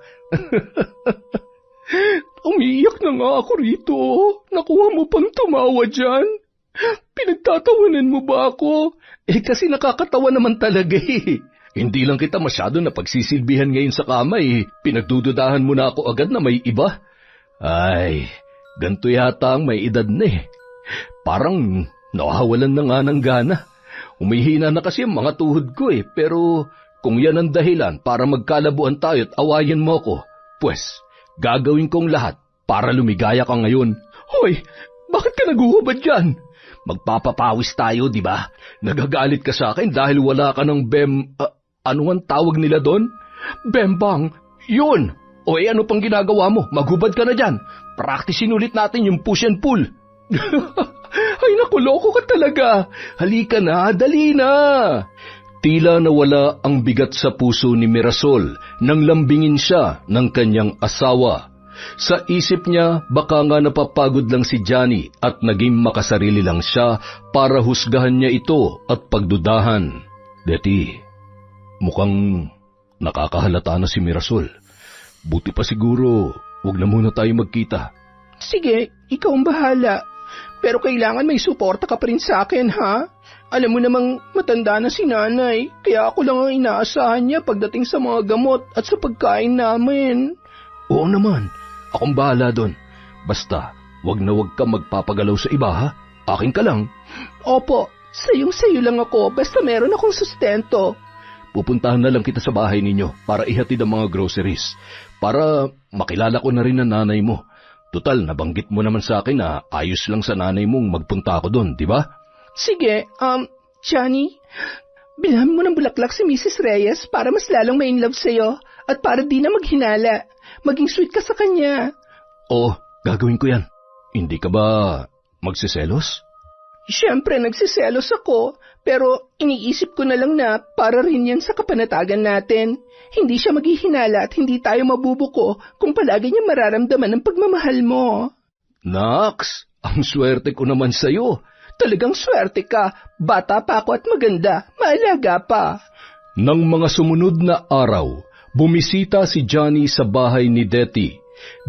Umiiyak na nga ako rito. Nakuha mo pang tumawa dyan. Pinagtatawanan mo ba ako? Kasi nakakatawa naman talaga eh. Hindi lang kita masyado na pagsisilbihan ngayon sa kama eh. Pinagdududahan mo na ako agad na may iba. Ay, ganito yata ang may edad na eh. Parang nawawalan na nga ng gana. Umihina na kasi ang mga tuhod ko eh. Pero kung yan ang dahilan para magkalabuan tayo at awayan mo ko, pues gagawin kong lahat para lumigaya ka ngayon. Hoy, bakit ka naguhubad dyan? Magpapapawis tayo, di ba? Nagagalit ka sa akin dahil wala ka ng ano ang tawag nila doon? Bembang. Yun! O ano pang ginagawa mo? Maghubad ka na dyan. Praktisin ulit natin yung push and pull. Ay naku, loko ka talaga. Halika na, dali na. Tila nawala ang bigat sa puso ni Mirasol nang lambingin siya ng kanyang asawa. Sa isip niya, baka nga napapagod lang si Johnny at naging makasarili lang siya para husgahan niya ito at pagdudahan. Deti, mukhang nakakahalata na si Mirasol. Buti pa siguro, huwag na muna tayo magkita. Sige, ikaw ang bahala. Pero kailangan may suporta ka pa rin sa akin, ha? Alam mo namang matanda na si nanay, kaya ako lang ang inaasahan niya pagdating sa mga gamot at sa pagkain namin. Oo naman, akong bahala doon. Basta, huwag ka magpapagalaw sa iba, ha? Akin ka lang. Opo, sayong-sayo lang ako, basta meron akong sustento. Pupuntahan na lang kita sa bahay ninyo para ihatid ang mga groceries. Para makilala ko na rin ang nanay mo. Tutal, nabanggit mo naman sa akin na ayos lang sa nanay mong magpunta ako doon, di ba? Sige, Johnny, bilhan mo ng bulaklak si Mrs. Reyes para mas lalong ma-inlove sa'yo at para di na maghinala. Maging sweet ka sa kanya. Oo, gagawin ko yan. Hindi ka ba magsiselos? Siyempre nagsiselos ako, pero iniisip ko na lang na para rin yan sa kapanatagan natin. Hindi siya maghihinala at hindi tayo mabubuko kung palagi niya mararamdaman ang pagmamahal mo. Naks, ang swerte ko naman sa'yo. Talagang swerte ka, bata pa ako at maganda, maalaga pa. Nang mga sumunod na araw, bumisita si Johnny sa bahay ni Detty.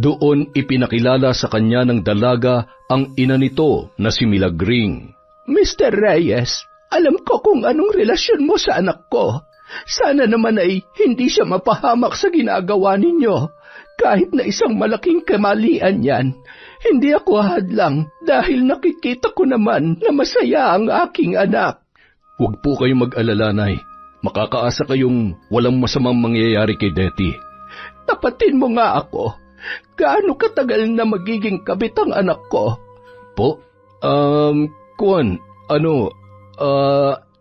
Doon ipinakilala sa kanya ng dalaga ang ina nito na si Milagring. Mr. Reyes, alam ko kung anong relasyon mo sa anak ko. Sana naman ay hindi siya mapahamak sa ginagawa ninyo. Kahit na isang malaking kamalian yan, hindi ako hadlang dahil nakikita ko naman na masaya ang aking anak. Huwag po kayong mag-alala, Nay. Makakaasa kayong walang masamang mangyayari kay Detty. Tapatin mo nga ako. Gaano katagal na magiging kabit ang anak ko? Po?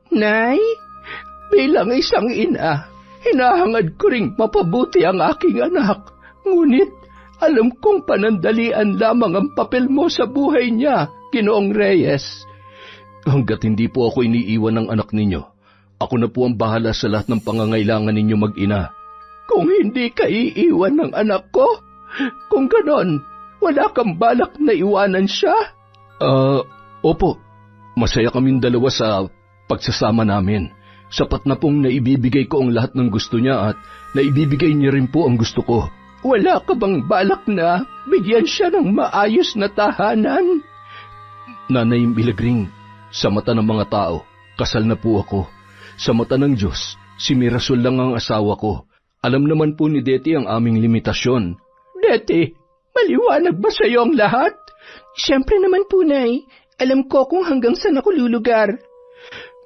Nay, bilang isang ina, hinahangad ko ring mapabuti ang aking anak. Ngunit, alam kong panandalian lamang ang papel mo sa buhay niya, Ginoong Reyes. Hanggat hindi po ako iniiwan ng anak ninyo, ako na po ang bahala sa lahat ng pangangailangan ninyo mag-ina. Kung hindi ka iiwan ng anak ko, kung ganon, wala kang balak na iwanan siya? Opo. Masaya kaming dalawa sa pagsasama namin. Sapat na pong naibibigay ko ang lahat ng gusto niya at naibibigay niya rin po ang gusto ko. Wala ka bang balak na bigyan siya ng maayos na tahanan? Nanay Milagring, sa mata ng mga tao, kasal na po ako. Sa mata ng Diyos, si Mirasol lang ang asawa ko. Alam naman po ni Detty ang aming limitasyon. Detty, maliwanag ba sa iyo ang lahat? Siyempre naman po, Nay. Alam ko kung hanggang saan ako lulugar.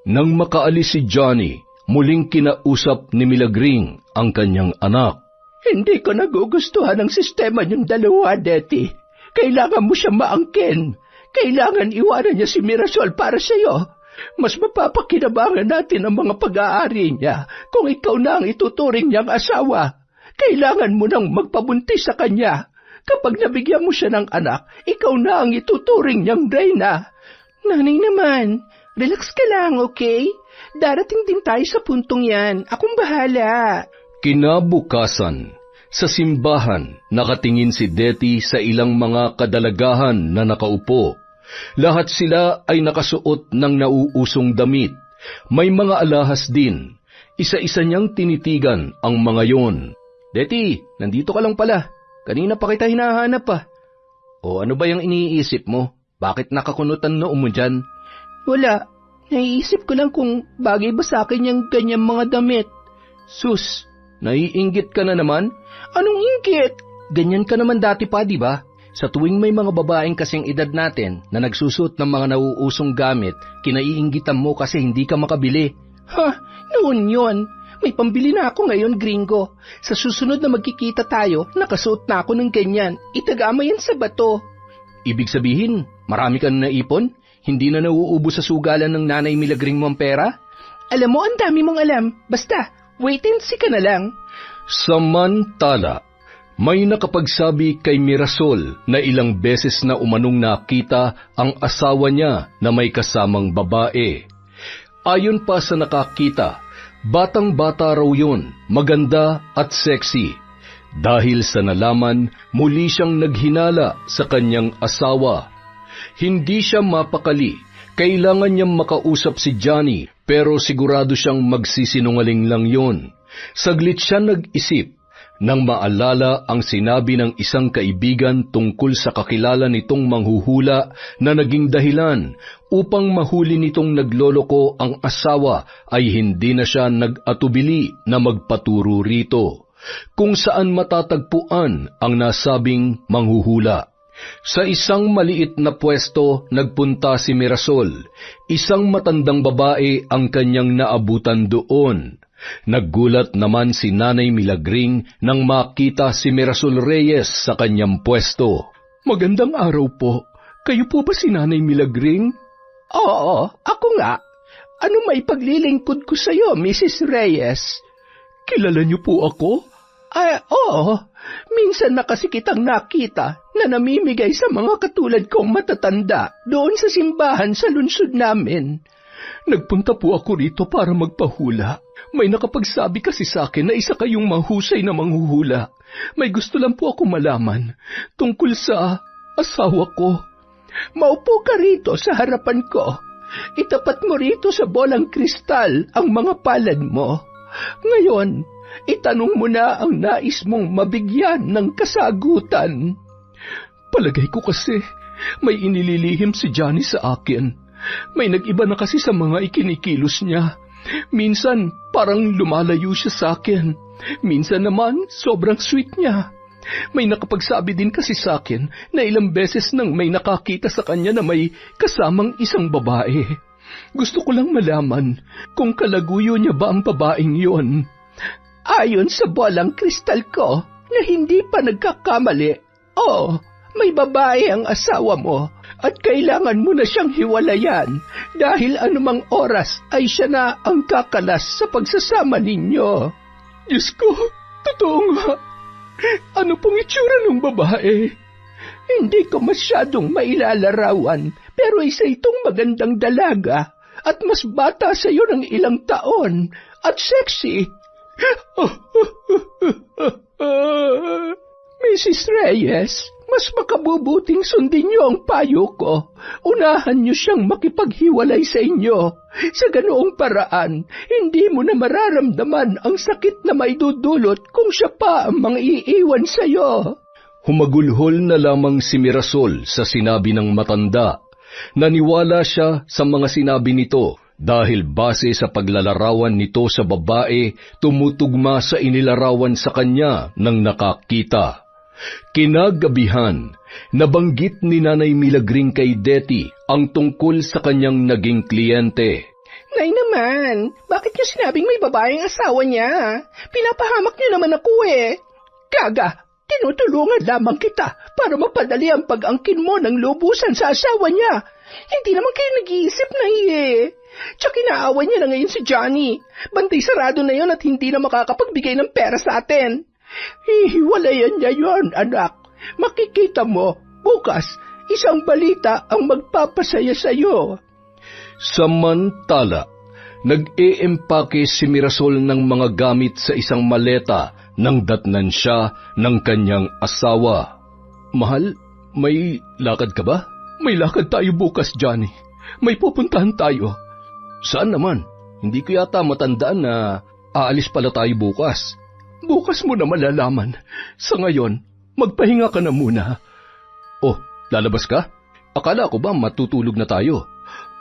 Nang makaalis si Johnny, muling kinausap ni Milagring ang kanyang anak. Hindi ko nagugustuhan ang sistema niyong dalawa, Detty. Kailangan mo siya maangkin. Kailangan iwanan niya si Mirasol para sa iyo. Mas mapapakinabangan natin ang mga pag-aari niya kung ikaw na ang ituturing niyang asawa. Kailangan mo nang magpabuntis sa kanya. Kapag nabigyan mo siya ng anak, ikaw na ang ituturing niyang reyna. Nanay naman, relax ka lang, okay? Darating din tayo sa puntong yan. Akong bahala. Kinabukasan, sa simbahan, nakatingin si Detty sa ilang mga kadalagahan na nakaupo. Lahat sila ay nakasuot ng nauusong damit. May mga alahas din. Isa-isa niyang tinitigan ang mga yon. Detty, nandito ka lang pala. Kanina pa kita hinahanap pa. O ano ba yung iniisip mo? Bakit nakakunutan noo mo dyan? Wala. Naiisip ko lang kung bagay ba sa akin yung ganyang mga damit. Sus, naiinggit ka na naman? Anong inggit? Ganyan ka naman dati pa, di ba? Sa tuwing may mga babaeng kasing edad natin na nagsusuot ng mga nauusong gamit, kinaiinggitan mo kasi hindi ka makabili. Ha? Noon yon. May pambili na ako ngayon, gringo. Sa susunod na magkikita tayo, nakasuot na ako ng ganyan. Itagama yan sa bato. Ibig sabihin, marami ka na naipon? Hindi na nauubos sa sugalan ng nanay Milagring mo ang pera? Alam mo, ang dami mong alam. Basta, wait and see ka na lang. Samantala, may nakapagsabi kay Mirasol na ilang beses na umanong nakita ang asawa niya na may kasamang babae. Ayon pa sa nakakita, batang-bata raw yun, maganda at sexy. Dahil sa nalaman, muli siyang naghinala sa kanyang asawa. Hindi siya mapakali, kailangan niyang makausap si Johnny, pero sigurado siyang magsisinungaling lang yun. Saglit siya nag-isip, nang maalala ang sinabi ng isang kaibigan tungkol sa kakilala nitong manghuhula na naging dahilan upang mahuli nitong nagloloko ang asawa ay hindi na siya nag-atubili na magpaturo rito, kung saan matatagpuan ang nasabing manghuhula. Sa isang maliit na pwesto nagpunta si Mirasol, isang matandang babae ang kanyang naabutan doon. Naggulat naman si Nanay Milagring nang makita si Mirasol Reyes sa kanyang pwesto. Magandang araw po. Kayo po ba si Nanay Milagring? Oo, ako nga. Ano may paglilingkod ko sa iyo, Mrs. Reyes? Kilala niyo po ako? Ay, oo. Minsan na kasi kitang nakita na namimigay sa mga katulad kong matatanda doon sa simbahan sa lungsod namin. Nagpunta po ako rito para magpahula. May nakapagsabi kasi sa akin na isa kayong mahusay na manghuhula. May gusto lang po ako malaman tungkol sa asawa ko. Maupo ka rito sa harapan ko. Itapat mo rito sa bolang kristal ang mga palad mo. Ngayon, itanong mo na ang nais mong mabigyan ng kasagutan. Palagay ko kasi may inililihim si Johnny sa akin. May nag-iba na kasi sa mga ikinikilos niya. Minsan parang lumalayo siya sa akin. Minsan naman sobrang sweet niya. May nakapagsabi din kasi sa akin na ilang beses nang may nakakita sa kanya na may kasamang isang babae. Gusto ko lang malaman kung kalaguyo niya ba ang babaeng yon. Ayon sa bolang kristal ko na hindi pa nagkakamali, may babae ang asawa mo at kailangan mo na siyang hiwalayan dahil anumang oras ay siya na ang kakalas sa pagsasama ninyo. Diyos ko, totoo nga. Ano pong itsura ng babae? Hindi ko masyadong mailalarawan, pero isa itong magandang dalaga at mas bata sa iyo ng ilang taon at sexy. Mrs. Reyes, mas makabubuting sundin niyo ang payo ko. Unahan niyo siyang makipaghiwalay sa inyo. Sa ganoong paraan, hindi mo na mararamdaman ang sakit na maidudulot kung siya pa ang mang-iiwan sa iyo. Humagulhol na lamang si Mirasol sa sinabi ng matanda. Naniwala siya sa mga sinabi nito dahil base sa paglalarawan nito sa babae, tumutugma sa inilarawan sa kanya ng nakakita. Kinagabihan, nabanggit ni Nanay Milagring kay Deti ang tungkol sa kanyang naging kliyente. Nay naman, bakit niyo sinabing may babaeng asawa niya? Pinapahamak niyo naman ako eh. Kaga, tinutulungan lamang kita para mapadali ang pag-angkin mo ng lubusan sa asawa niya. Hindi naman kayo nag-iisip na Tsaka inaaway niya na ngayon si Johnny. Bantay sarado na yon at hindi na makakapagbigay ng pera sa atin. Hihiwalayan niya yon, anak. Makikita mo, bukas, isang balita ang magpapasaya sa iyo. Samantala, nag-eempake si Mirasol ng mga gamit sa isang maleta nang datnan siya ng kanyang asawa. Mahal, may lakad ka ba? May lakad tayo bukas, Johnny. May pupuntahan tayo. Saan naman? Hindi ko yata matandaan na aalis pala tayo bukas. Bukas mo na malalaman. Sa ngayon, magpahinga ka na muna. Oh, lalabas ka? Akala ko ba matutulog na tayo?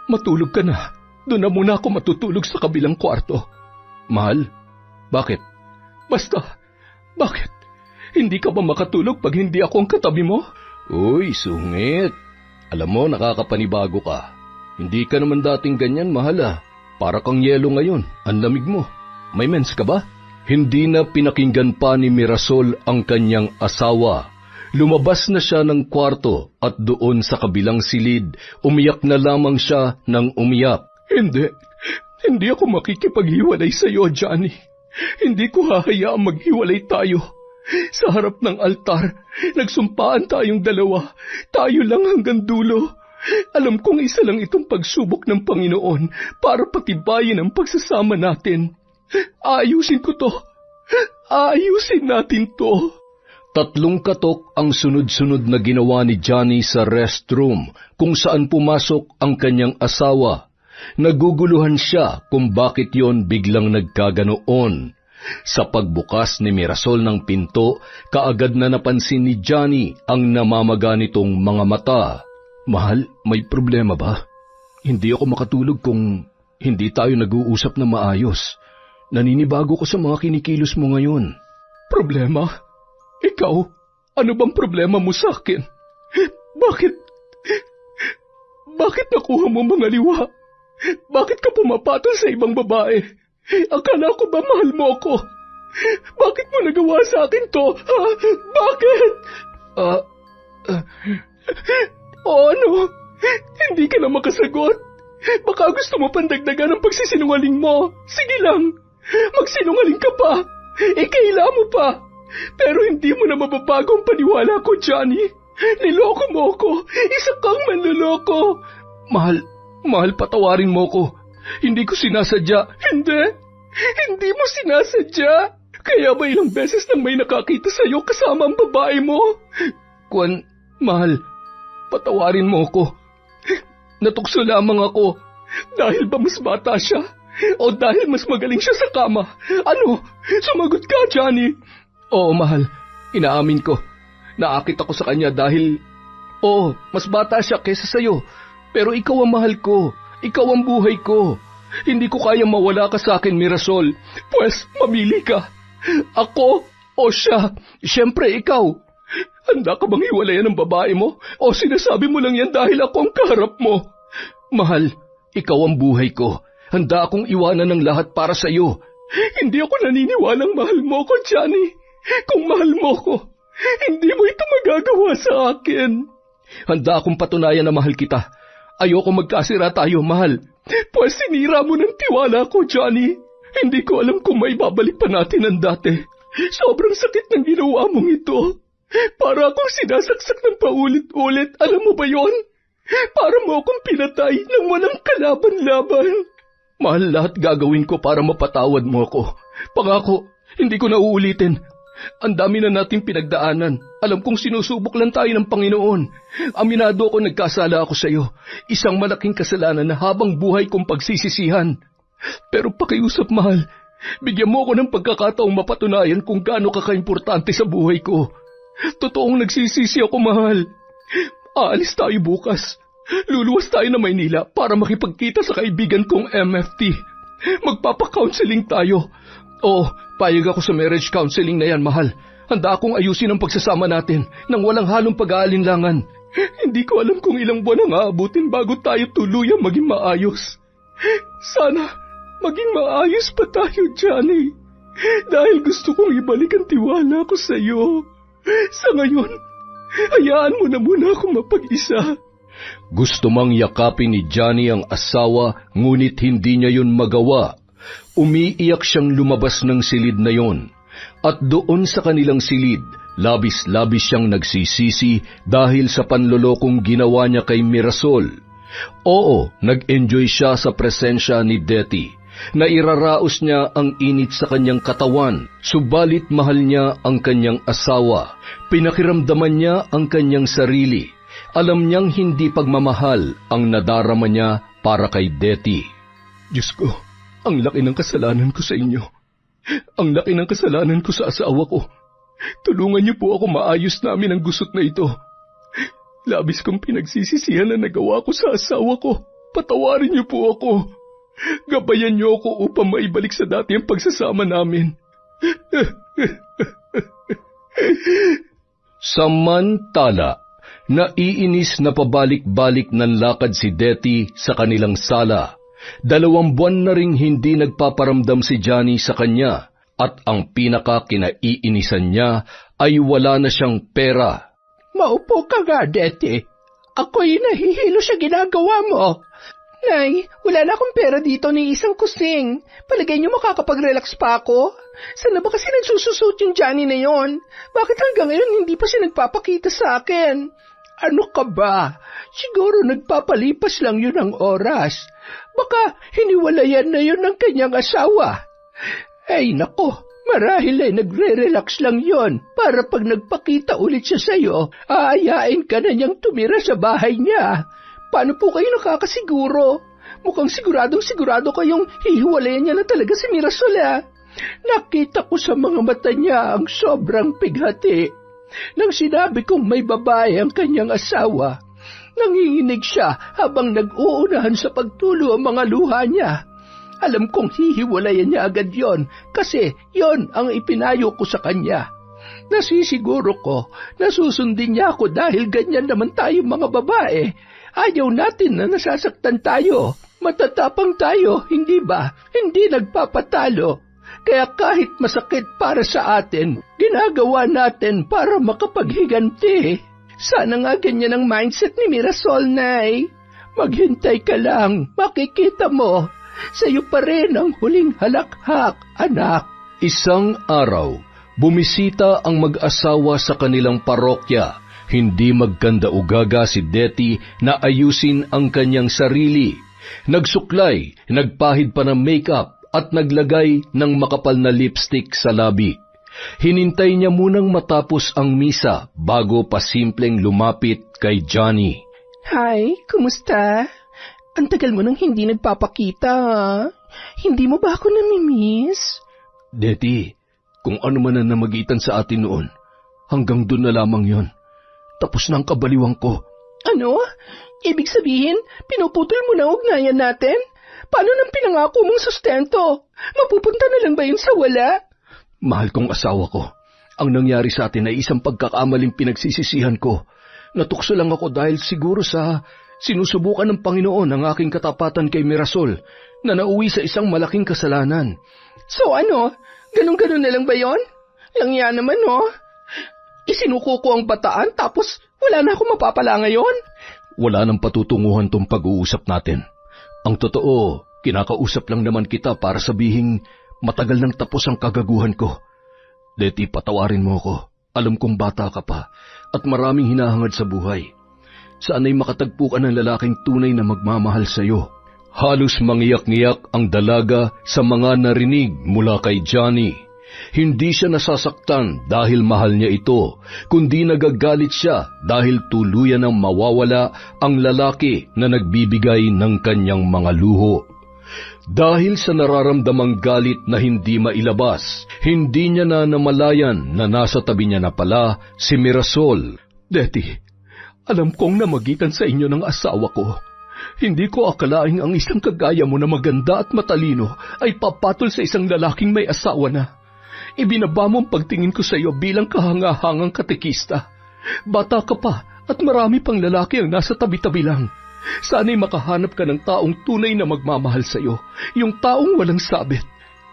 Matulog ka na. Doon na muna ako matutulog sa kabilang kwarto. Mahal, bakit? Basta, bakit? Hindi ka ba makatulog pag hindi ako ang katabi mo? Uy, sungit. Alam mo, nakakapanibago ka. Hindi ka naman dating ganyan, mahal. Para kang yelo ngayon. Ang lamig mo. May mens ka ba? Hindi na pinakinggan pa ni Mirasol ang kanyang asawa. Lumabas na siya ng kwarto at doon sa kabilang silid, umiyak na lamang siya ng umiyak. Hindi ako makikipaghiwalay sa iyo, Johnny. Hindi ko hahayaang maghiwalay tayo. Sa harap ng altar, nagsumpaan tayong dalawa. Tayo lang hanggang dulo. Alam kong isa lang itong pagsubok ng Panginoon para patibayin ang pagsasama natin. Ayusin ko to. Ayusin natin to. 3 katok ang sunod-sunod na ginawa ni Johnny sa restroom kung saan pumasok ang kanyang asawa. Naguguluhan siya kung bakit yon biglang nagkaganoon. Sa pagbukas ni Mirasol ng pinto, kaagad na napansin ni Johnny ang namamaga nitong mga mata. Mahal, may problema ba? Hindi ako makatulog kung hindi tayo nag-uusap na maayos. Naninibago ko sa mga kinikilos mo ngayon. Problema? Ikaw? Ano bang problema mo sa akin? Bakit nakuha mo mga liwa? Bakit ka pumapatol sa ibang babae? Akala ko ba mahal mo ako? Bakit mo nagawa sa akin to? Ha? Bakit? Ano? Hindi ka na makasagot? Baka gusto mo pandagdagan ang pagsisinungaling mo. Sige lang. Magsinungaling ka pa. Kaila mo pa. Pero hindi mo na mababago ang paniwala ko, Johnny. Niloko mo ko! Isa kang manloloko! Mahal, patawarin mo ko. Hindi ko sinasadya. Hindi mo sinasadya! Kaya ba ilang beses nang may nakakita sa'yo kasama ang babae mo? Mahal, patawarin mo ko. Natukso lamang ako. Dahil ba mas bata siya? O dahil mas magaling siya sa kama? Ano? Sumagot ka, Johnny! Oo, mahal. Inaamin ko. Naakit ako sa kanya dahil... Oo, mas bata siya kesa sa'yo. Pero ikaw ang mahal ko. Ikaw ang buhay ko. Hindi ko kaya mawala ka sa akin, Mirasol. Pues, mamili ka. Ako o siya? Siyempre, ikaw. Handa ka bang hiwalayan ng babae mo? O sinasabi mo lang yan dahil ako ang kaharap mo? Mahal, ikaw ang buhay ko. Handa akong iwanan ng lahat para sa iyo. Hindi ako naniniwalang mahal mo ko, Johnny. Kung mahal mo ko, hindi mo ito magagawa sa akin. Handa akong patunayan na mahal kita. Ayoko magkasira tayo, mahal. Pues sinira mo ng tiwala ko, Johnny. Hindi ko alam kung may babalik pa natin ang dati. Sobrang sakit ng ginawa mong ito. Para akong sinasaksak ng paulit-ulit. Alam mo ba yon? Para mo akong pinatay ng walang kalaban-laban. Mahal, lahat gagawin ko para mapatawad mo ako. Pangako, hindi ko na uulitin. Ang dami na nating pinagdaanan. Alam kong sinusubok lang tayo ng Panginoon. Aminado ako nagkasala ako sa iyo. Isang malaking kasalanan na habang buhay kong pagsisisihan. Pero pakiusap, mahal, bigyan mo ako ng pagkakataong mapatunayan kung gaano ka kaimportante sa buhay ko. Totoong nagsisisi ako, mahal. Aalis tayo bukas. Luluwas tayo na Maynila para makipagkita sa kaibigan kong MFT. Magpapa-counseling tayo. Oo, payag ako sa marriage counseling na yan, mahal. Handa akong ayusin ang pagsasama natin nang walang halong pag-aalinlangan. Hindi ko alam kung ilang buwan ang aabutin bago tayo tuluyang maging maayos. Sana maging maayos pa tayo, Johnny. Dahil gusto kong ibalik ang tiwala ko sa iyo. Sa ngayon, hayaan mo na muna akong mapag-isa. Gusto mang yakapin ni Johnny ang asawa, ngunit hindi niya yun magawa. Umiiyak siyang lumabas ng silid na yon. At doon sa kanilang silid, labis-labis siyang nagsisisi dahil sa panlolokong ginawa niya kay Mirasol. Oo, nag-enjoy siya sa presensya ni Detty. Nairaraos niya ang init sa kanyang katawan, subalit mahal niya ang kanyang asawa. Pinakiramdaman niya ang kanyang sarili. Alam niyang hindi pagmamahal ang nadarama niya para kay Detty. Diyos ko, ang laki ng kasalanan ko sa inyo. Ang laki ng kasalanan ko sa asawa ko. Tulungan niyo po ako maayos namin ang gusot na ito. Labis kong pinagsisisihan na nagawa ko sa asawa ko. Patawarin niyo po ako. Gabayan niyo ako upang maibalik sa dati ang pagsasama namin. Samantala, naiinis na pabalik-balik ng lakad si Detty sa kanilang sala. 2 buwan na ring hindi nagpaparamdam si Johnny sa kanya at ang pinaka-kinaiinisan niya ay wala na siyang pera. Maupo ka nga, Detty. Ako'y nahihilo sa ginagawa mo. Nay, wala na akong pera dito ni isang kusing. Palagay niyo makakapag-relax pa ako? Saan na ba kasi nagsususot yung Johnny na yon? Bakit hanggang ngayon hindi pa siya nagpapakita sa akin? Ano ka ba? Siguro nagpapalipas lang yun ang oras. Baka hiniwalayan na yun ng kanyang asawa. Ay nako, marahil ay nagre-relax lang yon para pag nagpakita ulit siya sa'yo, aayain ka na niyang tumira sa bahay niya. Paano po kayo nakakasiguro? Mukhang sigurado kayong hihiwalayan niya na talaga si Mirasol. Nakita ko sa mga mata niya ang sobrang pighati. Nang sinabi kong may babae ang kanyang asawa, nanginginig siya habang nag-uunahan sa pagtulo ang mga luha niya. Alam kong hihiwalayan niya agad yon kasi yon ang ipinayo ko sa kanya. Nasisiguro ko na susundin niya ako dahil ganyan naman tayo mga babae. Ayaw natin na nasasaktan tayo. Matatapang tayo, hindi ba? Hindi nagpapatalo. Kaya kahit masakit para sa atin, ginagawa natin para makapaghiganti. Sana nga ganyan ang mindset ni Mirasol, Nay. Maghintay ka lang, makikita mo. Sa'yo pa rin ang huling halakhak, anak. Isang araw, bumisita ang mag-asawa sa kanilang parokya. Hindi magkanda-ugaga si Deti na ayusin ang kanyang sarili. Nagsuklay, nagpahid pa ng makeup at naglagay ng makapal na lipstick sa labi. Hinintay niya munang matapos ang misa bago pasimpleng lumapit kay Johnny. Hi, kumusta? Ang tagal mo nang hindi nagpapakita. Hindi mo ba ako namimiss? Deti, kung ano man ang namagitan sa atin noon, hanggang doon na lamang yon. Tapos na ang kabaliwang ko. Ano? Ibig sabihin, pinuputol mo na ugnayan natin? Paano nang pinangako mong sustento? Mapupunta na lang ba yun sa wala? Mahal kong asawa ko, ang nangyari sa atin ay isang pagkakamaling pinagsisisihan ko. Natukso lang ako dahil siguro sa sinusubukan ng Panginoon ang aking katapatan kay Mirasol na nauwi sa isang malaking kasalanan. So ano? Ganun-ganun na lang ba yon? Langya naman, no? Isinuko ko ang bataan tapos wala na akong mapapala ngayon? Wala nang patutunguhan tong pag-uusap natin. Ang totoo, kinakausap lang naman kita para sabihing matagal nang tapos ang kagaguhan ko. Deti, patawarin mo ako. Alam kong bata ka pa at maraming hinahangad sa buhay. Sana'y makatagpo ka ng lalaking tunay na magmamahal sa iyo. Halos mangiyak-ngiyak ang dalaga sa mga narinig mula kay Johnny. Hindi siya nasasaktan dahil mahal niya ito, kundi nagagalit siya dahil tuluyan ng mawawala ang lalaki na nagbibigay ng kanyang mga luho. Dahil sa nararamdamang galit na hindi mailabas, hindi niya na namalayan na nasa tabi niya na pala si Mirasol. Deti, alam kong namagitan sa inyo ng asawa ko. Hindi ko akalaing ang isang kagaya mo na maganda at matalino ay papatol sa isang lalaking may asawa na. Ibinaba mo ang pagtingin ko sa iyo bilang kahangahangang katekista. Bata ka pa at marami pang lalaki ang nasa tabi-tabi lang. Sana'y makahanap ka ng taong tunay na magmamahal sa iyo, yung taong walang sabit.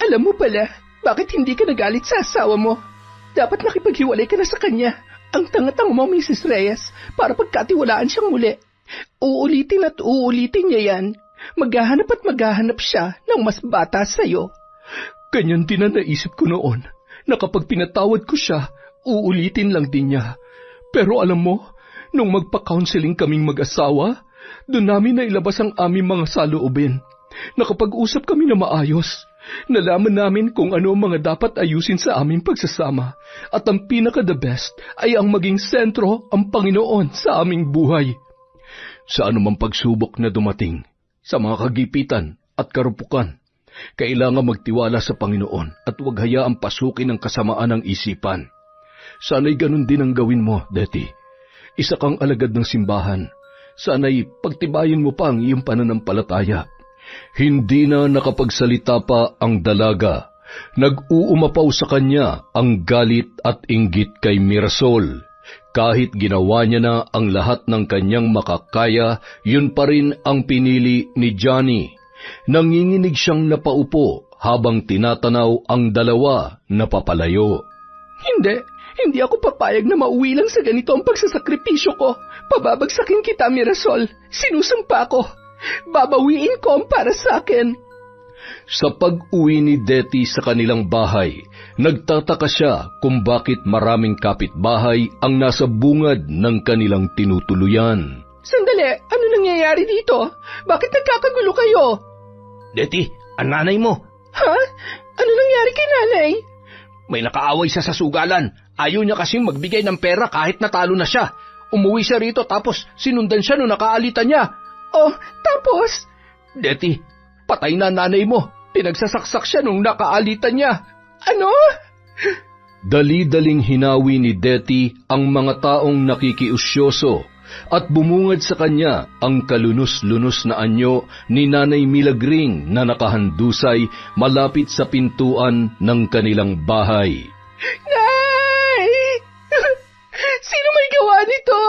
Alam mo pala, bakit hindi ka nagalit sa asawa mo? Dapat nakipaghiwalay ka na sa kanya. Ang tanga-tanga mo, Mrs. Reyes, para pagkatiwalaan siyang muli. Uulitin at uulitin niya yan. Maghahanap at maghahanap siya ng mas bata sa iyo. Ganyan din ang naisip ko noon, na kapag pinatawad ko siya, uulitin lang din niya. Pero alam mo, nung magpa-counseling kaming mag-asawa, doon namin nailabas ang aming mga saloobin. Nakapag-usap kami na maayos. Nalaman namin kung ano ang mga dapat ayusin sa aming pagsasama. At ang pinaka-the best ay ang maging sentro ang Panginoon sa aming buhay. Sa anumang pagsubok na dumating, sa mga kagipitan at karupukan, kailangan magtiwala sa Panginoon at huwag hayaang pasukin ng kasamaan ng isipan. Sana'y ganun din ang gawin mo, Deti. Isa kang alagad ng simbahan. Sana'y pagtibayin mo pa ang iyong pananampalataya. Hindi na nakapagsalita pa ang dalaga. Nag-uumapaw sa kanya ang galit at inggit kay Mirasol. Kahit ginawa niya na ang lahat ng kanyang makakaya, yun pa rin ang pinili ni Johnny. Nanginginig siyang napaupo habang tinatanaw ang dalawa na papalayo. Hindi ako papayag na mauwi lang sa ganito ang pagsasakripisyo ko. Pababagsakin kita, Mirasol. Sinusumpa ko. Babawiin ko ang para sa akin. Sa pag-uwi ni Deti sa kanilang bahay, nagtataka siya kung bakit maraming kapitbahay ang nasa bungad ng kanilang tinutuluyan. Sandali, ano nangyayari dito? Bakit nagkakagulo kayo? Deti, ang nanay mo. Ha? Ano nangyari kay nanay? May nakaaway siya sa sugalan. Ayaw niya kasing magbigay ng pera kahit natalo na siya. Umuwi siya rito tapos sinundan siya nung nakaalitan niya. Oh, tapos? Deti, patay na nanay mo. Pinagsasaksak siya nung nakaalitan niya. Ano? Dali-daling hinawi ni Deti ang mga taong nakikiusyoso at bumungad sa kanya ang kalunos-lunos na anyo ni Nanay Milagring na nakahandusay malapit sa pintuan ng kanilang bahay. Nay! Sino may gawa nito?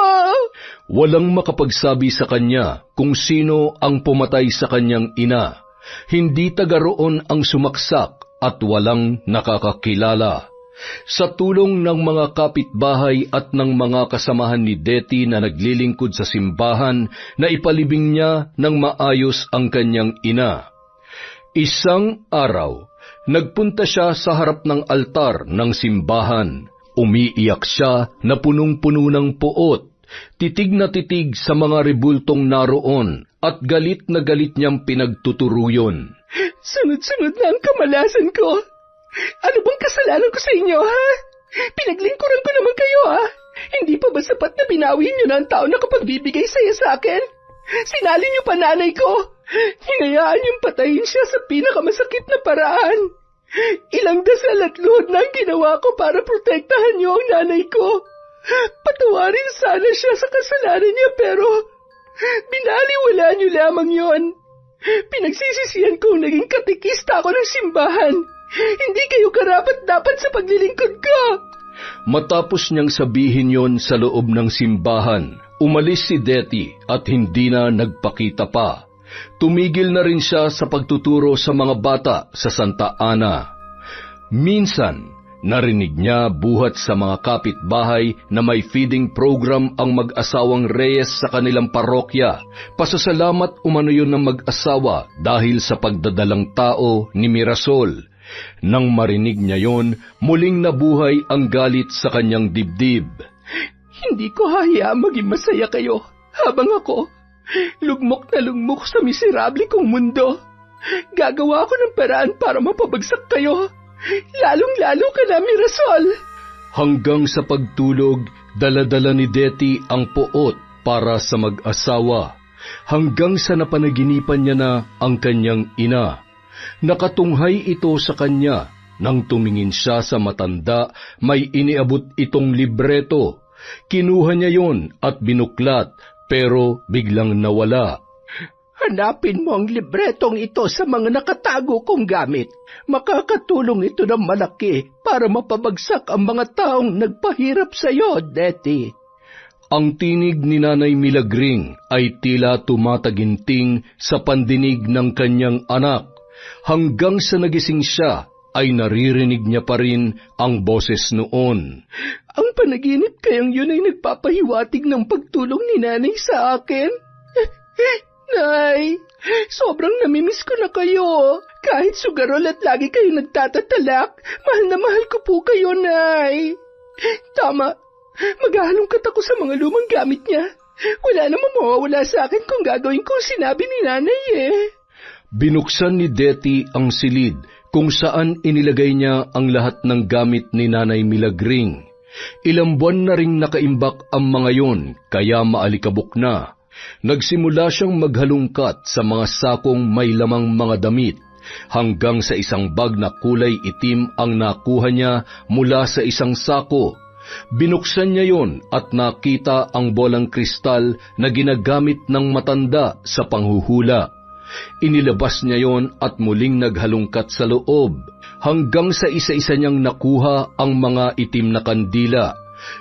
Walang makapagsabi sa kanya kung sino ang pumatay sa kanyang ina. Hindi taga roon ang sumaksak at walang nakakakilala. Sa tulong ng mga kapitbahay at ng mga kasamahan ni Deti na naglilingkod sa simbahan, na ipalibing niya ng maayos ang kanyang ina. Isang araw, nagpunta siya sa harap ng altar ng simbahan Umiiyak siya na punong-puno ng puot, titig na titig sa mga rebultong naroon, at galit na galit niyang pinagtuturuyon. Sunod-sunod na ang kamalasan ko. Ano bang kasalanan ko sa inyo, ha? Pinaglingkuran ko naman kayo, ha? Hindi pa ba sapat na binawi niyo na ang tao na kapagbibigay saya sa akin? Sinali niyo pa nanay ko. Hinayaan niyong patayin siya sa pinakamasakit na paraan. Ilang dasal at luhod na ang ginawa ko para protektahan niyo ang nanay ko. Patawarin sana siya sa kasalanan niya pero binaliwala niyo lamang yon. Pinagsisisihan kong naging katikista ako ng simbahan. Hindi kayo karapat-dapat sa paglilingkod ko. Matapos niyang sabihin yon sa loob ng simbahan, umalis si Detty at hindi na nagpakita pa. Tumigil na rin siya sa pagtuturo sa mga bata sa Santa Ana. Minsan, narinig niya buhat sa mga kapitbahay na may feeding program ang mag-asawang Reyes sa kanilang parokya. Pasasalamat umano yun ng mag-asawa dahil sa pagdadalang tao ni Mirasol. Nang marinig niya yon, muling nabuhay ang galit sa kanyang dibdib. Hindi ko hayaang maging masaya kayo habang ako lugmok na lugmok sa miserable kong mundo. Gagawa ako ng paraan para mapabagsak kayo. Lalong-lalo ka na, Mirasol. Hanggang sa pagtulog, dala-dala ni Detty ang puot para sa mag-asawa. Hanggang sa napanaginipan niya na ang kanyang ina. Nakatunghay ito sa kanya. Nang tumingin siya sa matanda, may iniabot itong libreto. Kinuha niya yon at binuklat, pero biglang nawala. Hanapin mo ang libretong ito sa mga nakatago kong gamit. Makakatulong ito ng malaki para mapabagsak ang mga taong nagpahirap sa iyo, Detty. Ang tinig ni Nanay Milagring ay tila tumataginting sa pandinig ng kanyang anak. Hanggang sa nagising siya, ay naririnig niya pa rin ang boses noon. Ang panaginip kayang yun ay nagpapahiwatig ng pagtulong ni Nanay sa akin? Nay, sobrang namimiss ko na kayo. Kahit sugarol at lagi kayo nagtatatalak, mahal na mahal ko po kayo, Nay. Tama, maghahalongkat ako sa mga lumang gamit niya. Wala namang mawawala sa akin kung gagawin ko sinabi ni Nanay Binuksan ni Detty ang silid kung saan inilagay niya ang lahat ng gamit ni Nanay Milagring. Ilang buwan na ring nakaimbak ang mga yon, kaya maalikabok na. Nagsimula siyang maghalungkat sa mga sakong may lamang mga damit, hanggang sa isang bag na kulay itim ang nakuha niya mula sa isang sako. Binuksan niya yon at nakita ang bolang kristal na ginagamit ng matanda sa panghuhula. Inilabas niya yon at muling naghalungkat sa loob, hanggang sa isa-isa niyang nakuha ang mga itim na kandila.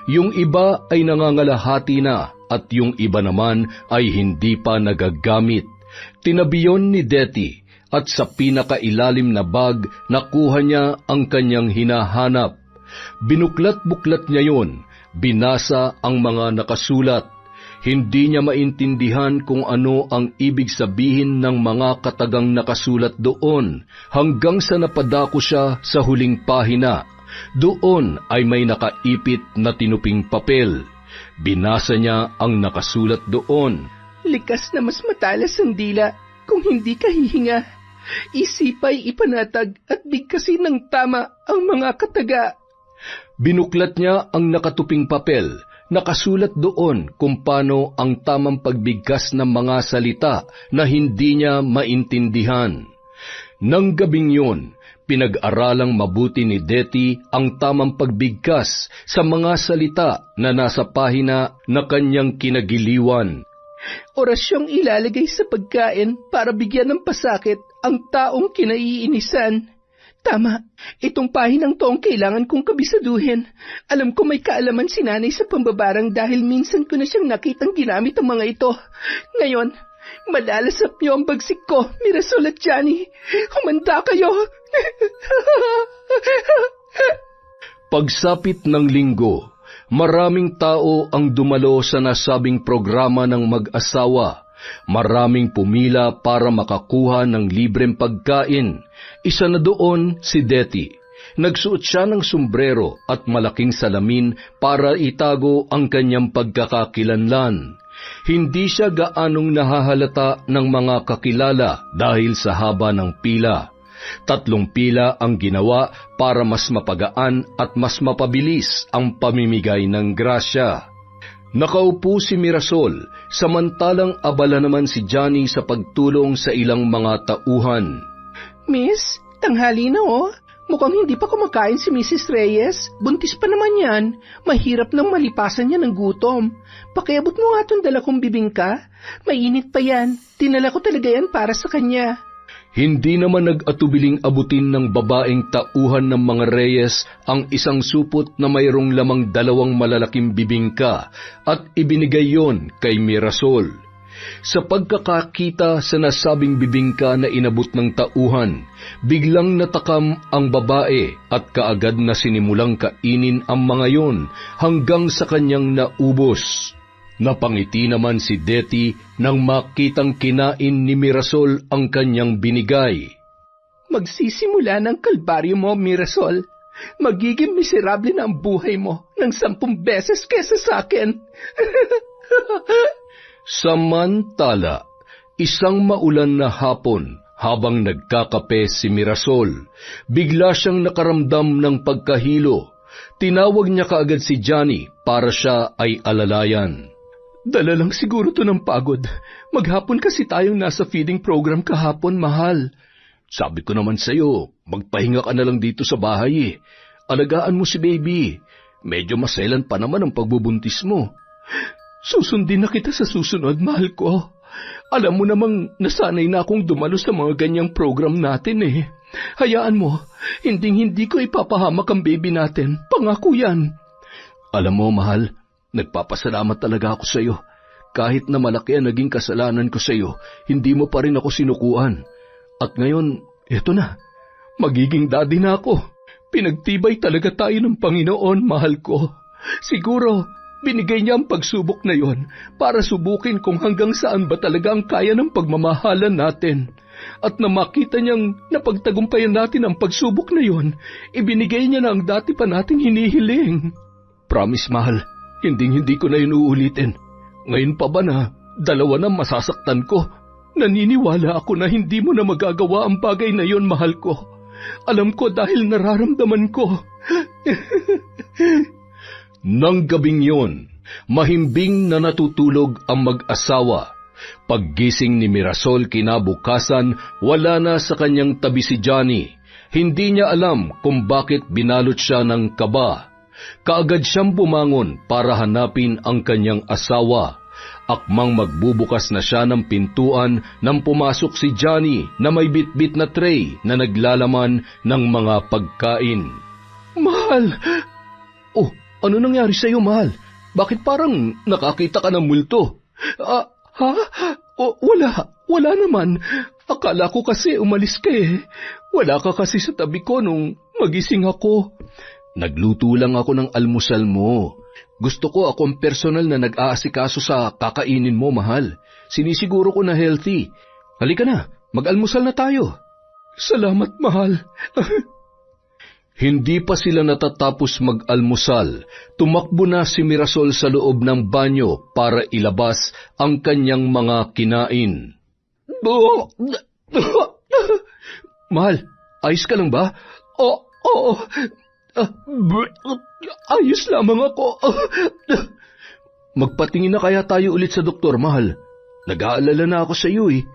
Yung iba ay nangangalahati na at yung iba naman ay hindi pa nagagamit. Tinabiyon ni Detty at sa pinakailalim na bag nakuha niya ang kanyang hinahanap. Binuklat-buklat niya yon, binasa ang mga nakasulat. Hindi niya maintindihan kung ano ang ibig sabihin ng mga katagang nakasulat doon, hanggang sa napadako siya sa huling pahina. Doon ay may nakaipit na tinuping papel. Binasa niya ang nakasulat doon. Likas na mas matalas ang dila kung hindi ka hihinga. Isipay ipanatag at bigkasin ng tama ang mga kataga. Binuklat niya ang nakatuping papel. Nakasulat doon kung paano ang tamang pagbigkas ng mga salita na hindi niya maintindihan. Nang gabing yun, pinag-aralang mabuti ni Detty ang tamang pagbigkas sa mga salita na nasa pahina na kanyang kinagiliwan. Orasyong ilalagay sa pagkain para bigyan ng pasakit ang taong kinaiinisan. Tama, itong pahinang to ang kailangan kong kabisaduhin. Alam ko may kaalaman si Nanay sa pambabarang dahil minsan ko na siyang nakitang ginamit ang mga ito. Ngayon, malalasap niyo ang bagsik ko, Mirasol at Johnny. Humanda kayo. Pagsapit ng linggo, maraming tao ang dumalo sa nasabing programa ng mag-asawa. Maraming pumila para makakuha ng libreng pagkain. Isa na doon si Detty. Nagsuot siya ng sombrero at malaking salamin para itago ang kanyang pagkakakilanlan. Hindi siya gaanong nahahalata ng mga kakilala dahil sa haba ng pila. 3 pila ang ginawa para mas mapagaan at mas mapabilis ang pamimigay ng grasya. Nakaupo si Mirasol, samantalang abala naman si Johnny sa pagtulong sa ilang mga tauhan. Miss, tanghali na oh. Mukhang hindi pa kumakain si Mrs. Reyes. Buntis pa naman yan. Mahirap nang malipasan niya ng gutom. Pakiabot mo nga itong dala kong bibingka. Mainit pa yan. Dinala ko talaga yan para sa kanya. Hindi naman nag-atubiling abutin ng babaeng tauhan ng mga Reyes ang isang supot na mayroong lamang 2 malalaking bibingka at ibinigay yon kay Mirasol. Sa pagkakakita sa nasabing bibingka na inabot ng tauhan, biglang natakam ang babae at kaagad na sinimulang kainin ang mga yon hanggang sa kanyang naubos. Napangiti naman si Deti nang makitang kinain ni Mirasol ang kanyang binigay. Magsisimula ng kalbaryo mo, Mirasol. Magiging miserable na ang buhay mo ng 10 beses kesa sa akin. Samantala, isang maulan na hapon, habang nagkakape si Mirasol, bigla siyang nakaramdam ng pagkahilo. Tinawag niya kaagad si Johnny para siya ay alalayan. Dala lang siguro to ng pagod. Maghapon kasi tayong nasa feeding program kahapon, mahal. Sabi ko naman sa'yo, magpahinga ka na lang dito sa bahay eh. Alagaan mo si baby. Medyo maselan pa naman ang pagbubuntis mo. Susundin na kita sa susunod, mahal ko. Alam mo namang nasanay na akong dumalo sa mga ganyang program natin eh. Hayaan mo, hindi ko ipapahamak ang baby natin. Pangako yan. Alam mo, mahal, nagpapasalamat talaga ako sa iyo. Kahit na malaki ang naging kasalanan ko sa iyo, hindi mo pa rin ako sinukuan. At ngayon, eto na, magiging daddy na ako. Pinagtibay talaga tayo ng Panginoon, mahal ko. Siguro, binigay niya ang pagsubok na yon para subukin kung hanggang saan ba talaga ang kaya ng pagmamahalan natin. At na makita niyang napagtagumpayan natin ang pagsubok na yon, ibinigay niya na ang dati pa nating hinihiling. Promise, mahal, hindi ko na yun uulitin. Ngayon pa ba na 2 na masasaktan ko? Naniniwala ako na hindi mo na magagawa ang bagay na yon, mahal ko. Alam ko dahil nararamdaman ko. Nang gabing yon, mahimbing na natutulog ang mag-asawa. Paggising ni Mirasol kinabukasan, wala na sa kanyang tabi si Johnny. Hindi niya alam kung bakit binalot siya ng kaba. Kaagad siyang bumangon para hanapin ang kanyang asawa. Akmang magbubukas na siya ng pintuan nang pumasok si Johnny na may bitbit na tray na naglalaman ng mga pagkain. Mahal! Oh, ano nangyari sa iyo, mahal? Bakit parang nakakita ka ng multo? Ha? Wala naman. Akala ko kasi umalis ka eh. Wala ka kasi sa tabi ko nung magising ako. Nagluto lang ako ng almusal mo. Gusto ko akong personal na nag-aasikaso sa kakainin mo, mahal. Sinisiguro ko na healthy. Halika na, mag-almusal na tayo. Salamat, mahal. Hindi pa sila natatapos mag-almusal, tumakbo na si Mirasol sa loob ng banyo para ilabas ang kanyang mga kinain. Mahal, ayos ka lang ba? Oo. Ayos lamang ako. Magpatingin na kaya tayo ulit sa doktor, mahal. Nag-aalala na ako sa iyo eh.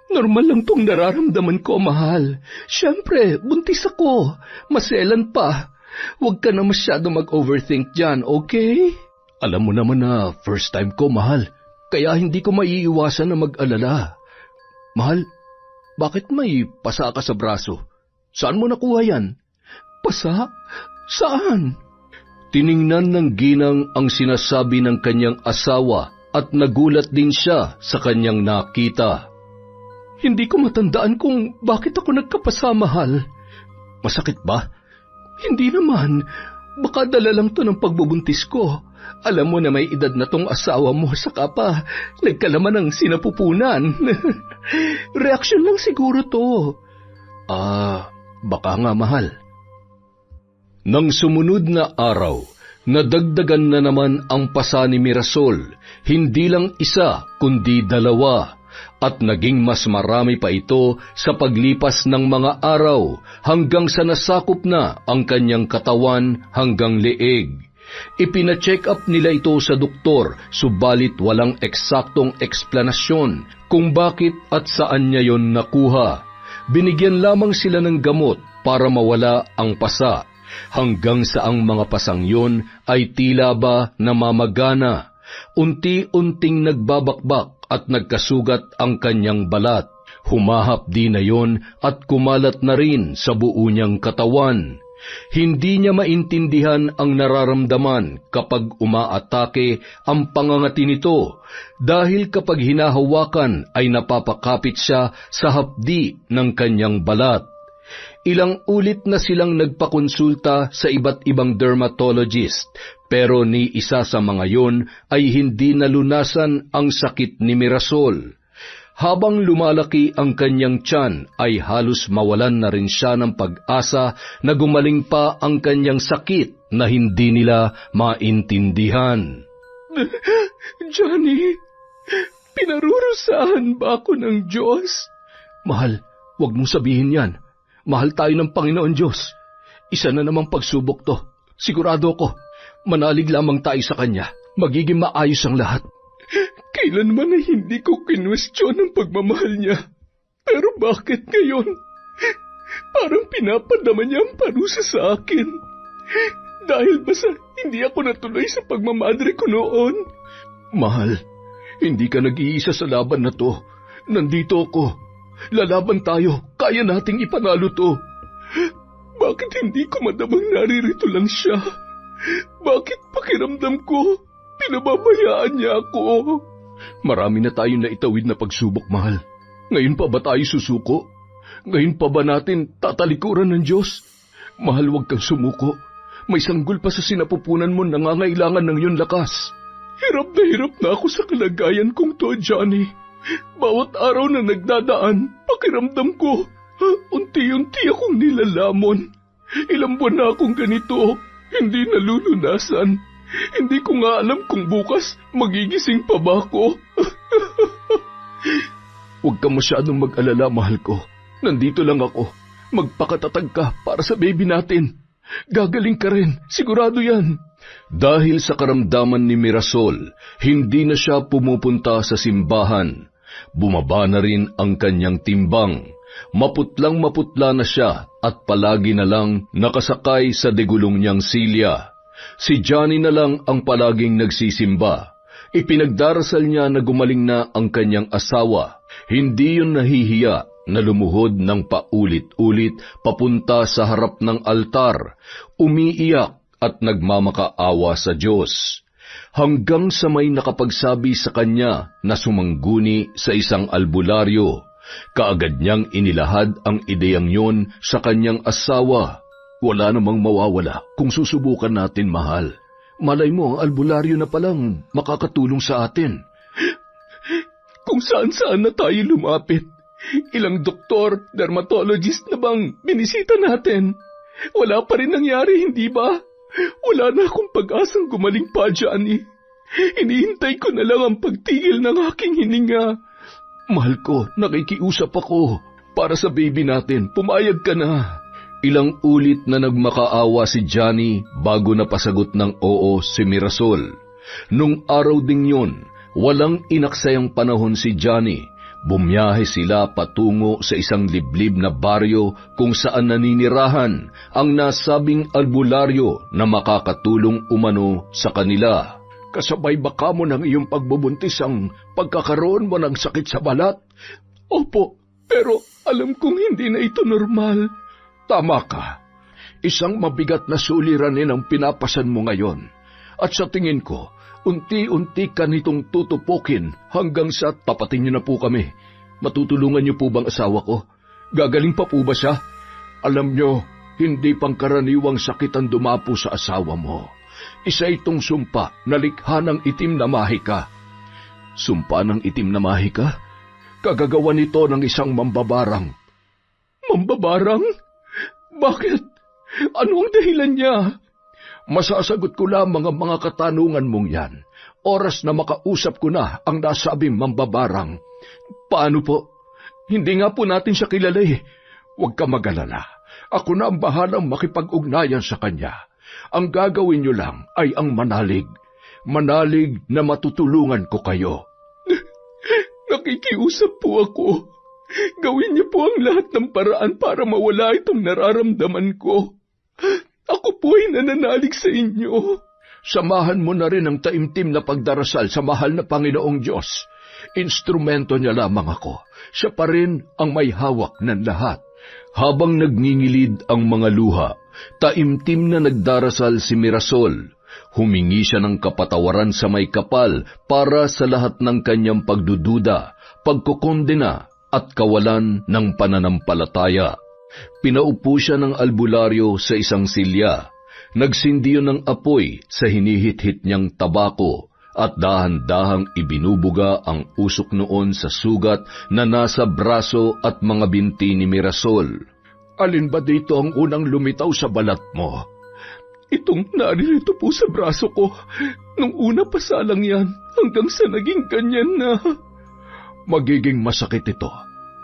Normal lang tong nararamdaman ko, mahal. Siyempre, buntis ako. Maselan pa. Huwag ka na masyado mag-overthink dyan, okay? Alam mo naman na first time ko, mahal. Kaya hindi ko maiiwasan na mag-alala. Mahal, bakit may pasa ka sa braso? Saan mo nakuha yan? Pasa? Saan? Tiningnan ng ginang ang sinasabi ng kanyang asawa at nagulat din siya sa kanyang nakita. Hindi ko matandaan kung bakit ako nagkapasa, mahal. Masakit ba? Hindi naman. Baka dala lang to ng pagbubuntis ko. Alam mo na may edad na tong asawa mo, saka pa nagkalaman ng sinapupunan. Reaksyon lang siguro to. Baka nga, mahal. Nang sumunod na araw, nadagdagan na naman ang pasa ni Mirasol, hindi lang isa kundi dalawa, at naging mas marami pa ito sa paglipas ng mga araw hanggang sa nasakop na ang kanyang katawan hanggang leeg. Ipina-check up nila ito sa doktor, subalit walang eksaktong eksplanasyon kung bakit at saan niya yon nakuha. Binigyan lamang sila ng gamot para mawala ang pasa, hanggang sa ang mga pasang yon ay tila ba namamagana. Unti-unting nagbabakbak at nagkasugat ang kanyang balat. Humahapdi na yon at kumalat na rin sa buo niyang katawan. Hindi niya maintindihan ang nararamdaman kapag umaatake ang pangangati nito, dahil kapag hinahawakan ay napapakapit siya sa hapdi ng kanyang balat. Ilang ulit na silang nagpakonsulta sa iba't ibang dermatologist, pero ni isa sa mga yon ay hindi nalunasan ang sakit ni Mirasol. Habang lumalaki ang kanyang tiyan ay halos mawalan na rin siya ng pag-asa na gumaling pa ang kanyang sakit na hindi nila maintindihan. Johnny, pinarurusahan ba ako ng Diyos? Mahal, huwag mong sabihin yan. Mahal tayo ng Panginoon Diyos. Isa na namang pagsubok to. Sigurado ko, manalig lamang tayo sa Kanya. Magiging maayos ang lahat. Kailanman ay hindi ko kinwestiyon ang pagmamahal niya. Pero bakit ngayon? Parang pinapadama niya ang parusa sa akin. Dahil ba sa hindi ako natuloy sa pagmamadre ko noon? Mahal, hindi ka nag-iisa sa laban na to. Nandito ako. Lalaban tayo. Kaya nating ipanalo to. Bakit hindi ko madamang naririto lang siya? Bakit pakiramdam ko pinababayaan niya ako? Marami na tayong naitawid na pagsubok, mahal. Ngayon pa ba tayo susuko? Ngayon pa ba natin tatalikuran ng Diyos? Mahal, huwag kang sumuko. May sanggol pa sa sinapupunan mo, nangangailangan ng iyong lakas. Hirap na ako sa kalagayan kong to, Johnny. Bawat araw na nagdadaan, pakiramdam ko, unti-unti akong nilalamon. Ilang buwan na akong ganito, hindi nalulunasan. Hindi ko nga alam kung bukas magigising pa ba ako. Huwag ka masyadong mag-alala, mahal ko. Nandito lang ako. Magpakatatag ka para sa baby natin. Gagaling ka rin, sigurado yan. Dahil sa karamdaman ni Mirasol, hindi na siya pumupunta sa simbahan. Bumaba na rin ang kanyang timbang. Maputlang maputla na siya at palagi na lang nakasakay sa degulong niyang silya. Si Johnny na lang ang palaging nagsisimba. Ipinagdarasal niya na gumaling na ang kanyang asawa. Hindi yun nahihiya na lumuhod ng paulit-ulit papunta sa harap ng altar, umiiyak at nagmamakaawa sa Diyos. Hanggang sa may nakapagsabi sa kanya na sumangguni sa isang albularyo, kaagad niyang inilahad ang ideyang yon sa kanyang asawa. Wala namang mawawala kung susubukan natin, mahal. Malay mo, ang albularyo na palang makakatulong sa atin. Kung saan-saan na tayo lumapit. Ilang doktor, dermatologist na bang binisita natin? Wala pa rin nangyari, hindi ba? Wala na akong pag-asang gumaling pa, Johnny. Hinihintay ko na lang ang pagtigil ng aking hininga. Mahal ko, nakikiusap ako. Para sa baby natin, pumayag ka na. Ilang ulit na nagmakaawa si Johnny bago napasagot ng oo si Mirasol. Nung araw ding yun, walang inaksayang panahon si Johnny. Bumiyahe sila patungo sa isang liblib na baryo kung saan naninirahan ang nasabing albularyo na makakatulong umano sa kanila. Kasabay ba ka mo ng iyong pagbubuntis ang pagkakaroon mo ng sakit sa balat? Opo, pero alam kong hindi na ito normal. Tama ka. Isang mabigat na suliranin ang pinapasan mo ngayon. At sa tingin ko, unti-unti ka nitong tutupukin hanggang sa tapatin niyo na po kami. Matutulungan niyo po bang asawa ko? Gagaling pa po ba siya? Alam niyo, hindi pangkaraniwang sakit ang dumapo sa asawa mo. Isa itong sumpa na likha ng itim na mahika. Sumpa ng itim na mahika? Kagagawa nito ng isang mambabarang. Mambabarang? Bakit? Ano ang dahilan niya? Masasagot ko lamang ang mga katanungan mong yan. Oras na makausap ko na ang nasabing mambabarang. Paano po? Hindi nga po natin siya kilala eh. Huwag ka mag-alala. Ako na ang bahalang makipag-ugnayan sa kanya. Ang gagawin niyo lang ay ang manalig. Manalig na matutulungan ko kayo. Nakikiusap po ako. Gawin niyo po ang lahat ng paraan para mawala itong nararamdaman ko. Ako po ay nananalig sa inyo. Samahan mo na rin ang taimtim na pagdarasal sa mahal na Panginoong Diyos. Instrumento niya lamang ako. Siya pa rin ang may hawak ng lahat. Habang nagngingilid ang mga luha, taimtim na nagdarasal si Mirasol. Humingi siya ng kapatawaran sa may kapal para sa lahat ng kanyang pagdududa, pagkukondena at kawalan ng pananampalataya. Pinaupo siya ng albularyo sa isang silya. Nagsindiyo ng apoy sa hinihit-hit niyang tabako at dahan-dahang ibinubuga ang usok noon sa sugat na nasa braso at mga binti ni Mirasol. Alin ba dito ang unang lumitaw sa balat mo? Itong naririto po sa braso ko. Nung una pa salang yan, hanggang sa naging ganyan na. Magiging masakit ito.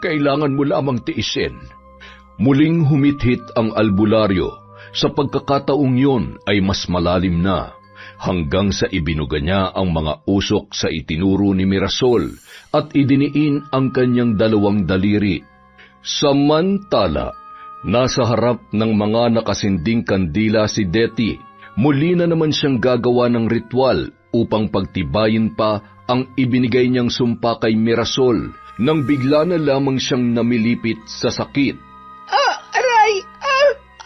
Kailangan mo lamang tiisin. Muling humithit ang albularyo. Sa pagkakataong yun ay mas malalim na, hanggang sa ibinuga niya ang mga usok sa itinuro ni Mirasol at idiniin ang kanyang dalawang daliri. Samantala, nasa harap ng mga nakasinding kandila si Deti, muli na naman siyang gagawa ng ritual upang pagtibayin pa ang ibinigay niyang sumpa kay Mirasol nang bigla na lamang siyang namilipit sa sakit. Aray!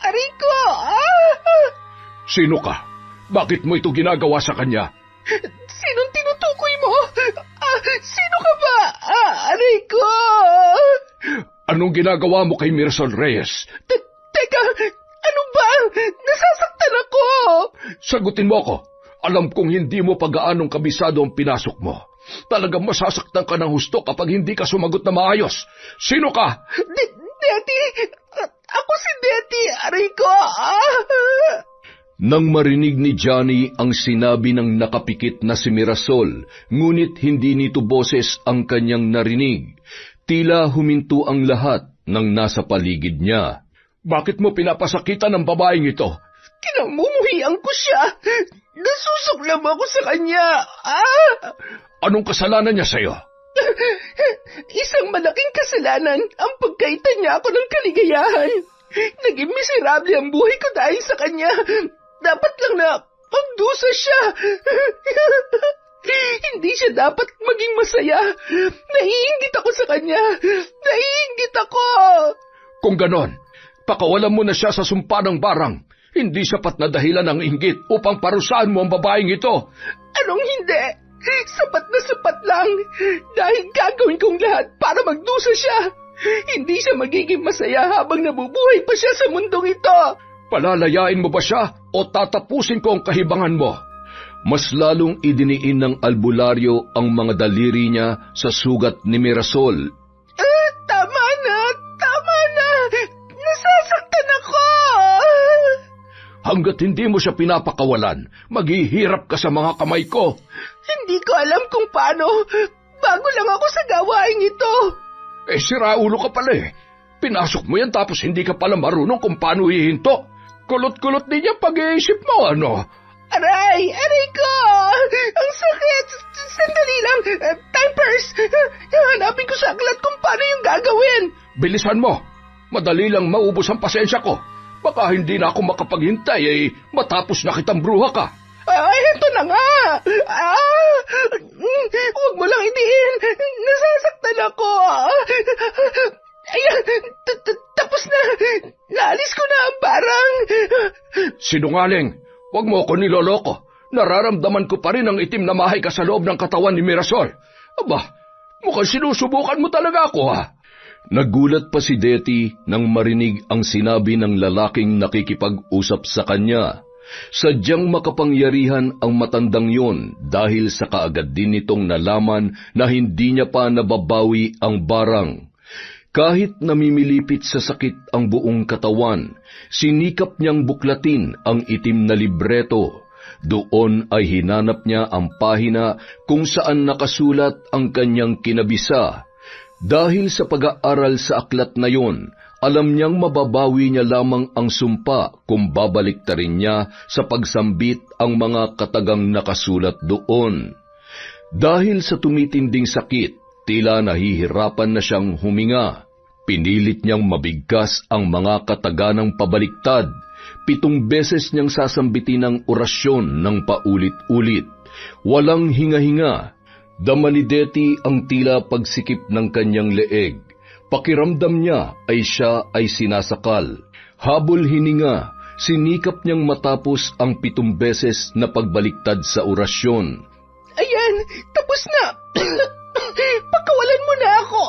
Aray ko! Sino ka? Bakit mo ito ginagawa sa kanya? Sinong tinutukoy mo? Sino ka ba? Aray ko! Anong ginagawa mo kay Mirasol Reyes? Teka, ano ba? Nasasaktan ako! Sagutin mo ako. Alam kong hindi mo pag-aanong kabisado ang pinasok mo. Talagang masasaktan ka ng husto kapag hindi ka sumagot na maayos. Sino ka? Deti! Ako si Deti! Aray ko! Nang marinig ni Johnny ang sinabi ng nakapikit na si Mirasol, ngunit hindi nito boses ang kanyang narinig, tila huminto ang lahat ng nasa paligid niya. Bakit mo pinapasakitan ng babaeng ito? Kinamumuhian ko siya! Nasusuklam ako sa kanya! Anong kasalanan niya sa'yo? Isang malaking kasalanan ang pagkaitan niya ako ng kaligayahan. Naging miserable ang buhay ko dahil sa kanya. Dapat lang na magdusa siya. Hindi siya dapat maging masaya. Naiinggit ako sa kanya. Naiinggit ako. Kung ganon, pakawalan mo na siya sa sumpa ng barang. Hindi sapat na dahilan ng inggit upang parusahan mo ang babaeng ito. Anong hindi? Sapat na sapat lang. Dahil gagawin kong lahat para magdusa siya. Hindi siya magiging masaya habang nabubuhay pa siya sa mundong ito. Palalayain mo ba siya o tatapusin ko ang kahibangan mo? Mas lalong idiniin ng albularyo ang mga daliri niya sa sugat ni Mirasol. Tama na! Tama na! Nasasaktan ako! Hanggat hindi mo siya pinapakawalan, maghihirap ka sa mga kamay ko. Hindi ko alam kung paano. Bago lang ako sa gawain ito. Siraulo ka pala eh. Pinasok mo yan tapos hindi ka pala marunong kung paano hihinto. Kulot-kulot din yung pag-iisip mo, ano? Aray! Aray ko! Ang sakit! Sandali lang! Timpers! Hanapin ko sa aklat kung paano yung gagawin. Bilisan mo. Madali lang maubos ang pasensya ko. Baka hindi na ako makapaghintay matapos na kitang bruha ka. Ito na nga! Huwag mo lang idiin! Nasasaktan ako! Ayan! Tapos na! Naalis ko na ang barang! Sinungaling! Huwag mo ako niloloko. Nararamdaman ko pa rin ang itim na mahay ka sa loob ng katawan ni Mirasol. Aba, mukhang sinusubukan mo talaga ako, ha? Nagulat pa si Deti nang marinig ang sinabi ng lalaking nakikipag-usap sa kanya. Sadyang makapangyarihan ang matandang yon dahil sa kaagad din nitong nalaman na hindi niya pa nababawi ang barang. Kahit namimilipit sa sakit ang buong katawan, sinikap niyang buklatin ang itim na libreto. Doon ay hinanap niya ang pahina kung saan nakasulat ang kanyang kinabisa. Dahil sa pag-aaral sa aklat na yon, alam niyang mababawi niya lamang ang sumpa kung babaliktarin niya sa pagsambit ang mga katagang nakasulat doon. Dahil sa tumitinding sakit, tila nahihirapan na siyang huminga. Pinilit niyang mabigkas ang mga kataganang pabaliktad. 7 beses niyang sasambitin ang orasyon ng paulit-ulit. Walang hinga-hinga. Dama ni Deti ang tila pagsikip ng kanyang leeg. Pakiramdam niya ay siya ay sinasakal. Habol hininga, sinikap niyang matapos ang 7 beses na pagbaliktad sa orasyon. Ayan, tapos na. Pagkawalan mo na ako.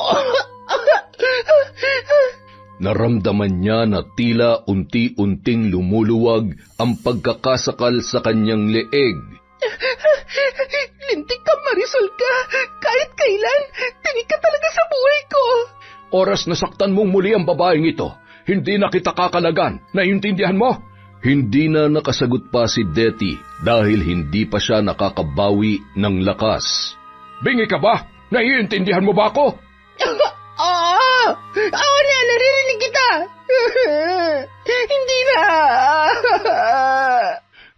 Naramdaman niya na tila unti-unting lumuluwag ang pagkakasakal sa kanyang leeg. Lintik ka, Marisol ka. Kahit kailan, tinig ka talaga sa buhay ko. Oras na saktan mong muli ang babaeng ito, hindi na kita kakalagan. Naiintindihan mo? Hindi na nakasagot pa si Deti dahil hindi pa siya nakakabawi ng lakas. Bingi ka ba? Naiintindihan mo ba ako? Oo na, naririnig kita. Hindi na.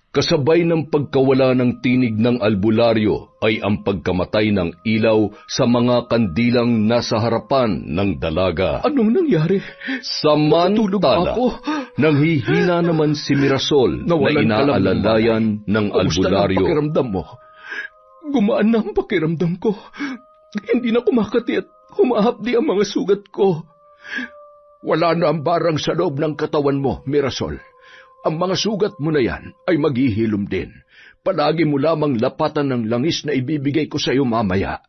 Kasabay ng pagkawala ng tinig ng albularyo ay ang pagkamatay ng ilaw sa mga kandilang nasa harapan ng dalaga. Anong nangyari? Samantala, ako. nanghihina naman si Mirasol na inaalalayan ng albularyo. Kamusta na ang pakiramdam mo? Gumaan na ang pakiramdam ko. Hindi na kumakati at humahapdi ang mga sugat ko. Wala na ang barang sa loob ng katawan mo, Mirasol. Ang mga sugat mo na yan ay maghihilom din. Palagi mo lamang lapatan ng langis na ibibigay ko sa iyo mamaya.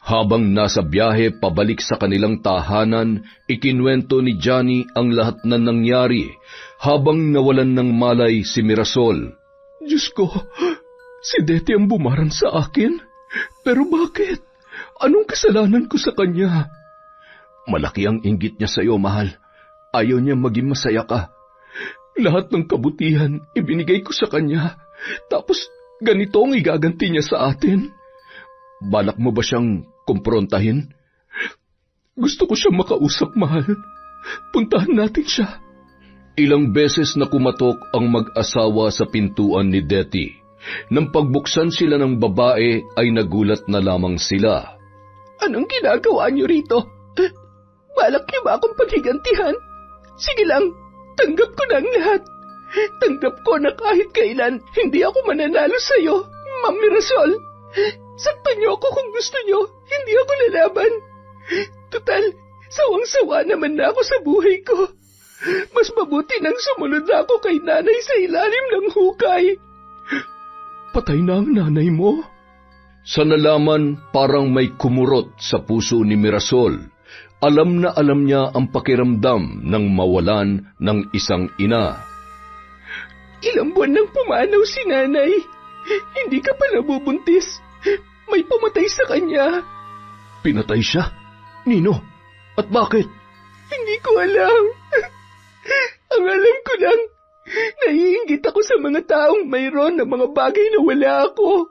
Habang nasa biyahe pabalik sa kanilang tahanan, ikinwento ni Johnny ang lahat na nangyari habang nawalan ng malay si Mirasol. Diyos ko, si Deti ang bumarang sa akin? Pero bakit? Anong kasalanan ko sa kanya? Malaki ang inggit niya sa iyo, mahal. Ayaw niya maging masaya ka. Lahat ng kabutihan ibinigay ko sa kanya. Tapos ganito ang igaganti niya sa atin. Balak mo ba siyang kumprontahin? Gusto ko siyang makausap, mahal. Puntahan natin siya. Ilang beses na kumatok ang mag-asawa sa pintuan ni Deti. Nang pagbuksan sila ng babae ay nagulat na lamang sila. Anong ginagawa niyo rito? Balak niyo ba akong paghigantihan? Sige lang. Tanggap ko na ang lahat. Tanggap ko na kahit kailan hindi ako mananalo sa iyo, Ma'am Mirasol. Saktan niyo ako kung gusto niyo, hindi ako lalaban. Total, sawang-sawa naman na ako sa buhay ko. Mas mabuti nang sumunod na ako kay nanay sa ilalim ng hukay. Patay na ang nanay mo? Sa nalaman, parang may kumurot sa puso ni Mirasol. Alam na alam niya ang pakiramdam ng mawalan ng isang ina. Ilang buwan nang pumanaw si nanay. Hindi ka pa nabubuntis. May pumatay sa kanya. Pinatay siya? Nino? At bakit? Hindi ko alam. Ang alam ko lang, naiinggit ako sa mga taong mayroon ng mga bagay na wala ako.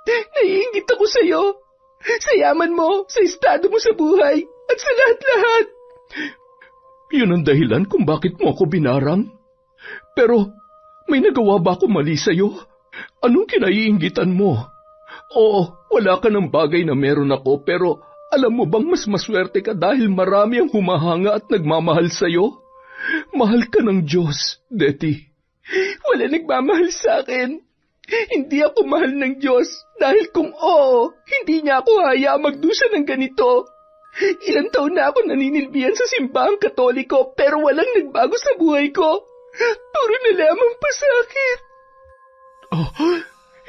Naiinggit ako sa iyo. Sa yaman mo, sa estado mo sa buhay, at sa lahat-lahat. Yun ang dahilan kung bakit mo ako binarang. Pero, may nagawa ba ako mali sa'yo? Anong kinaiinggitan mo? Oo, wala ka ng bagay na meron ako, pero alam mo bang mas maswerte ka dahil marami ang humahanga at nagmamahal sa'yo? Mahal ka ng Diyos, Deti. Wala nagmamahal sa akin. Hindi ako mahal ng Diyos dahil kung oo, hindi niya ako haya magdusa ng ganito. Ilang taon na ako naninilbihan sa simbahang Katoliko pero walang nagbago sa buhay ko. Puro na lamang pasakit. Oh,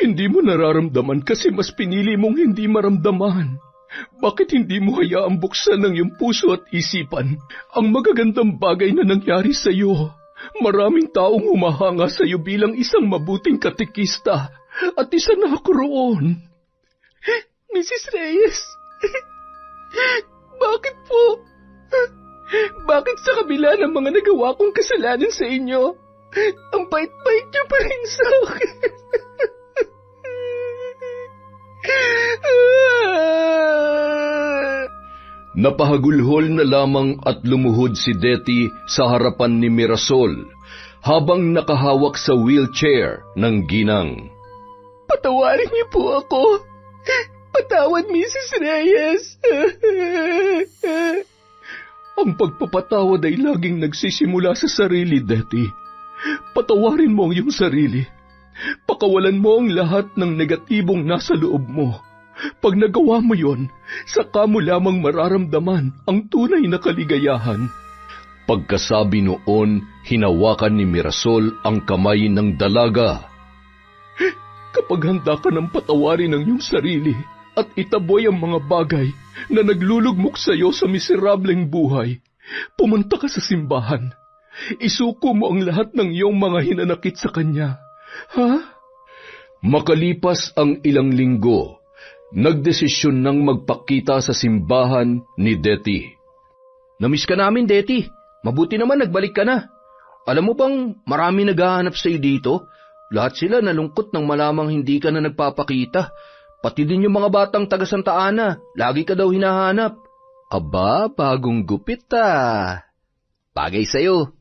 hindi mo nararamdaman kasi mas pinili mong hindi maramdaman. Bakit hindi mo hayaang buksan ng iyong puso at isipan ang magagandang bagay na nangyari sa iyo? Maraming taong humahanga sa iyo bilang isang mabuting katekista at isa na ako roon. Mrs. Reyes, bakit po? Bakit sa kabila ng mga nagawa kong kasalanan sa inyo, ang bait-bait niyo pa rin sa akin? Napahagulhol na lamang at lumuhod si Deti sa harapan ni Mirasol habang nakahawak sa wheelchair ng ginang. Patawarin niyo po ako. Patawad, Mrs. Reyes. Ang pagpapatawad ay laging nagsisimula sa sarili, Deti. Patawarin mo ang iyong sarili. Pakawalan mo ang lahat ng negatibong nasa loob mo. Pag nagawa mo yon, saka mo lamang mararamdaman ang tunay na kaligayahan. Pagkasabi noon, hinawakan ni Mirasol ang kamay ng dalaga. Kapag handa ka ng patawarin ang iyong sarili at itaboy ang mga bagay na naglulugmok sa iyo sa miserableng buhay, pumunta ka sa simbahan. Isuko mo ang lahat ng iyong mga hinanakit sa kanya. Ha? Makalipas ang ilang linggo, nagdesisyon ng magpakita sa simbahan ni Deti. Namiss ka namin, Deti. Mabuti naman nagbalik ka na. Alam mo bang marami naghahanap sa iyo dito? Lahat sila nalungkot nang malamang hindi ka na nagpapakita. Pati din yung mga batang taga Santa Ana. Lagi ka daw hinahanap. Aba, bagong gupit Bagay sa'yo.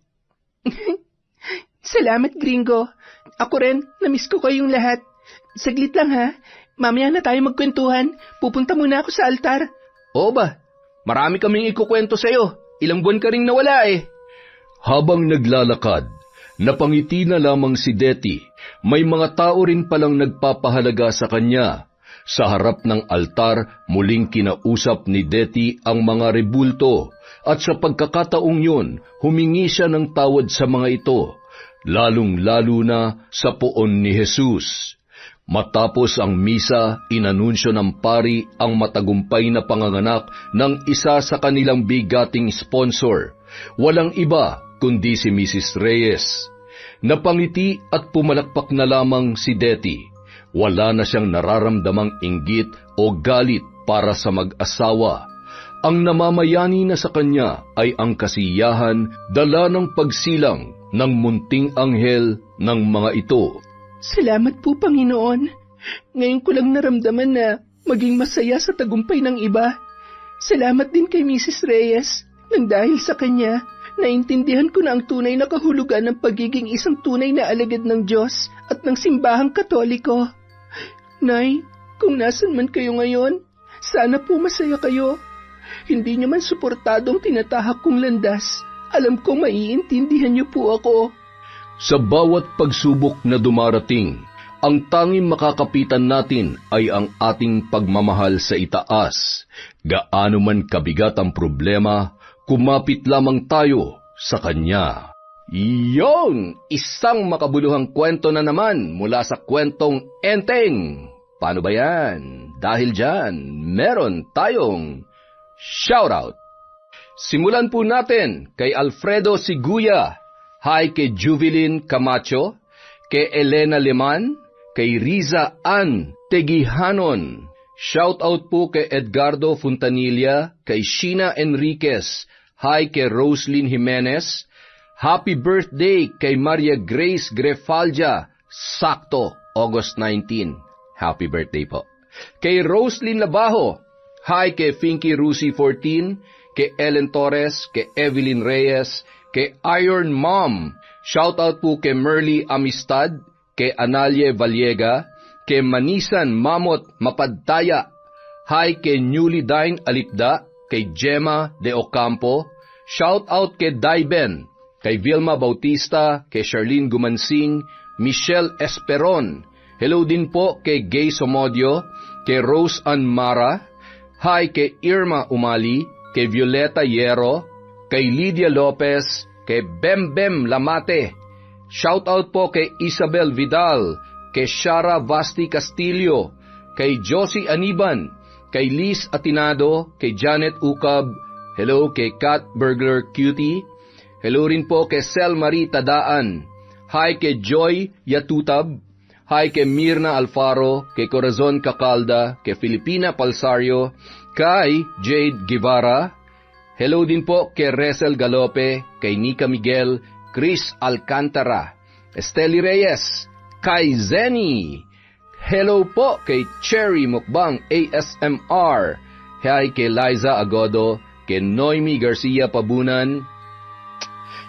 Salamat, gringo. Ako rin, namiss ko kayong lahat. Saglit lang ha. Mamaya na tayo magkwentuhan. Pupunta muna ako sa altar. Oo ba? Marami kaming ikukwento sa'yo. Ilang buwan ka ring nawala Habang naglalakad, napangiti na lamang si Deti. May mga tao rin palang nagpapahalaga sa kanya. Sa harap ng altar, muling kinausap ni Deti ang mga rebulto, at sa pagkakataong yun, humingi siya ng tawad sa mga ito, lalong-lalo na sa poon ni Jesus. Matapos ang misa, inanunsyo ng pari ang matagumpay na panganganak ng isa sa kanilang bigating sponsor. Walang iba kundi si Mrs. Reyes. Napangiti at pumalakpak na lamang si Deti. Wala na siyang nararamdamang inggit o galit para sa mag-asawa. Ang namamayani na sa kanya ay ang kasiyahan, dala ng pagsilang ng munting anghel ng mga ito. Salamat po, Panginoon. Ngayon ko lang naramdaman na maging masaya sa tagumpay ng iba. Salamat din kay Mrs. Reyes nang dahil sa kanya, naintindihan ko na ang tunay na kahulugan ng pagiging isang tunay na alagad ng Diyos at ng simbahang Katoliko. Nay, kung nasan man kayo ngayon, sana po masaya kayo. Hindi niyo man suportadong tinatahak kong landas. Alam kong maiintindihan niyo po ako. Sa bawat pagsubok na dumarating, ang tanging makakapitan natin ay ang ating pagmamahal sa itaas. Gaano man kabigat ang problema, kumapit lamang tayo sa Kanya. Iyon! Isang makabuluhang kwento na naman mula sa kwentong Enteng. Paano ba yan? Dahil dyan, meron tayong shoutout. Simulan po natin kay Alfredo Siguya. Hi kay Juvelin Camacho, kay Elena Leman, kay Riza Ann Tegihanon. Shoutout po kay Edgardo Fontanilla, kay Sheena Enriquez. Hi kay Roslyn Jimenez. Happy birthday kay Maria Grace Grefalja. Sakto, August 19. Happy birthday po. Kay Roslyn Labajo. Hi kay Finky Rusi 14, kay Ellen Torres, kay Evelyn Reyes, kay Iron Mom. Shoutout po kay Merly Amistad, kay Analie Vallega, kay Manisan Mamot Mapadtaya. Hi kay Newly Dine Alipda, kay Gemma de Ocampo. Shoutout kay Daiben, kay Vilma Bautista, kay Charlene Gumansing, Michelle Esperon. Hello din po kay Gay Somodio, kay Rose Ann Mara. Hi kay Irma Umali, kay Violeta Yero, kay Lydia Lopez, kay Bembem Lamate. Shoutout po kay Isabel Vidal, kay Shara Vasti Castillo, kay Josie Aniban, kay Liz Atinado, kay Janet Ukab. Hello kay Kat Burglar Cutie. Hello rin po kay Sel Marie Tadaan. Hi kay Joy Yatutab. Hi kay Mirna Alfaro, kay Corazon Cacalda, kay Filipina Palsario, kay Jade Guevara. Hello din po kay Resel Galope, kay Nika Miguel, Chris Alcantara, Esteli Reyes, kay Zenny. Hello po kay Cherry Mukbang ASMR, kay Liza Agodo, kay Noemi Garcia Pabunan.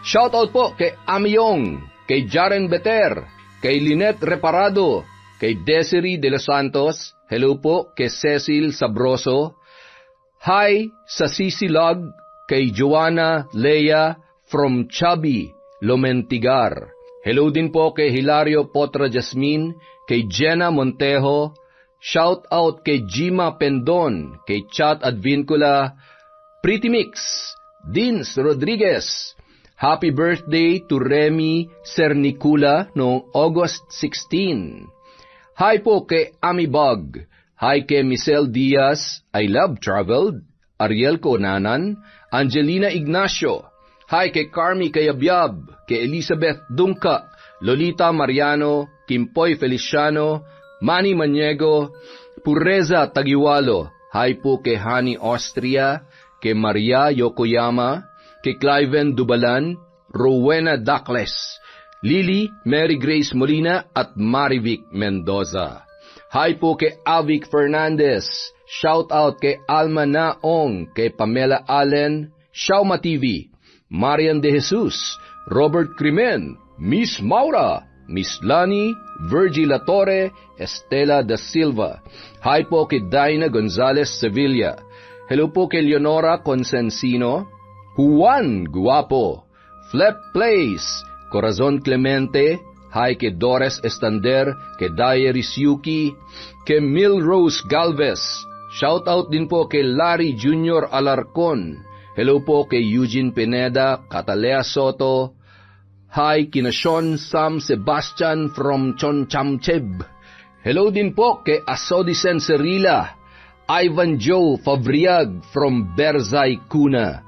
Shoutout po kay Amiyong, kay Jaren Beter, kay Lynette Reparado, kay Desiree de los Santos. Hello po kay Cecil Sabroso. Hi sa Sisilog, kay Joanna Lea from Chubby, Lomentigar. Hello din po kay Hilario Potra Jasmine, kay Jenna Montejo. Shout out kay Jima Pendon, kay Chat Advincula, Pretty Mix, Dins Rodriguez. Happy birthday to Remy Cernicula noong August 16. Hi po kay Ami Bug. Hi kay Michelle Diaz, I Love Traveled, Ariel Conanan, Angelina Ignacio. Hi kay Carmi Kayabyab, kay Elizabeth Dungka, Lolita Mariano, Kimpoy Feliciano, Manny Maniego, Pureza Tagiwalo. Hi po kay Hani Austria, kay Maria Yokoyama, kay Cliven Dubalan, Rowena Dacles, Lily Mary Grace Molina at Marivic Mendoza. Hi po kay Avic Fernandez. Shout out kay Alma Naong, kay Pamela Allen, Shauma TV, Marian De Jesus, Robert Crimen, Miss Maura, Miss Lani, Virgil Torre, Estela da Silva. Hi po kay Dinah Gonzalez Sevilla. Hello po kay Leonora Consensino, Juan Guapo, Flep Place, Corazon Clemente. Hi kay Dores Estander, kay Dairis Yuki, kay Milrose Galvez. Shout out din po kay Larry Jr. Alarcon. Hello po kay Eugene Pineda, Catalea Soto. Hi kina Sean Sam Sebastian from Chonchamcheb. Hello din po kay Asodisen Serila, Ivan Joe Favriag from Berzay, Cuna.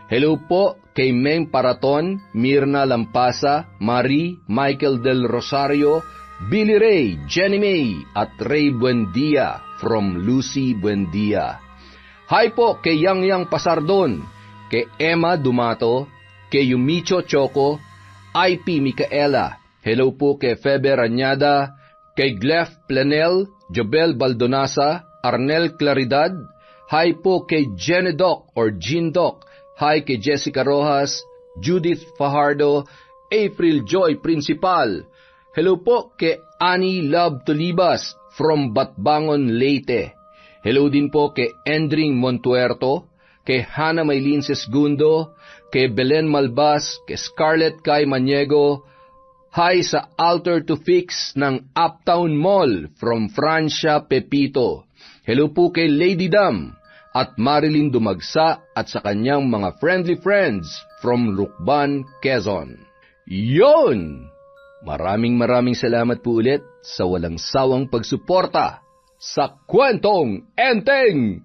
Hello po kay Meng Paraton, Mirna Lampasa, Marie, Michael Del Rosario, Billy Ray, Jenny May, at Ray Buendia from Lucy Buendia. Hi po kay Yang Yang Pasardon, kay Emma Dumato, kay Yumicho Choco, IP Micaela. Hello po kay Febe Ranyada, kay Glef Planel, Jobel Baldonasa, Arnel Claridad. Hi po kay Jenedoc or Jindoc. Hi kay Jessica Rojas, Judith Fajardo, April Joy Principal. Hello po kay Annie Love Tolibas from Batbangon, Leyte. Hello din po kay Endring Montuerto, kay Hannah Maylin Sesgundo, kay Belen Malbas, kay Scarlett Kai Maniego. Hi sa Alter to Fix ng Uptown Mall from Francia Pepito. Hello po kay Lady Dam at Marilyn Dumagsa at sa kanyang mga friendly friends from Lukban, Quezon. Yon! Maraming salamat po ulit sa walang sawang pagsuporta sa Kwentong Enteng!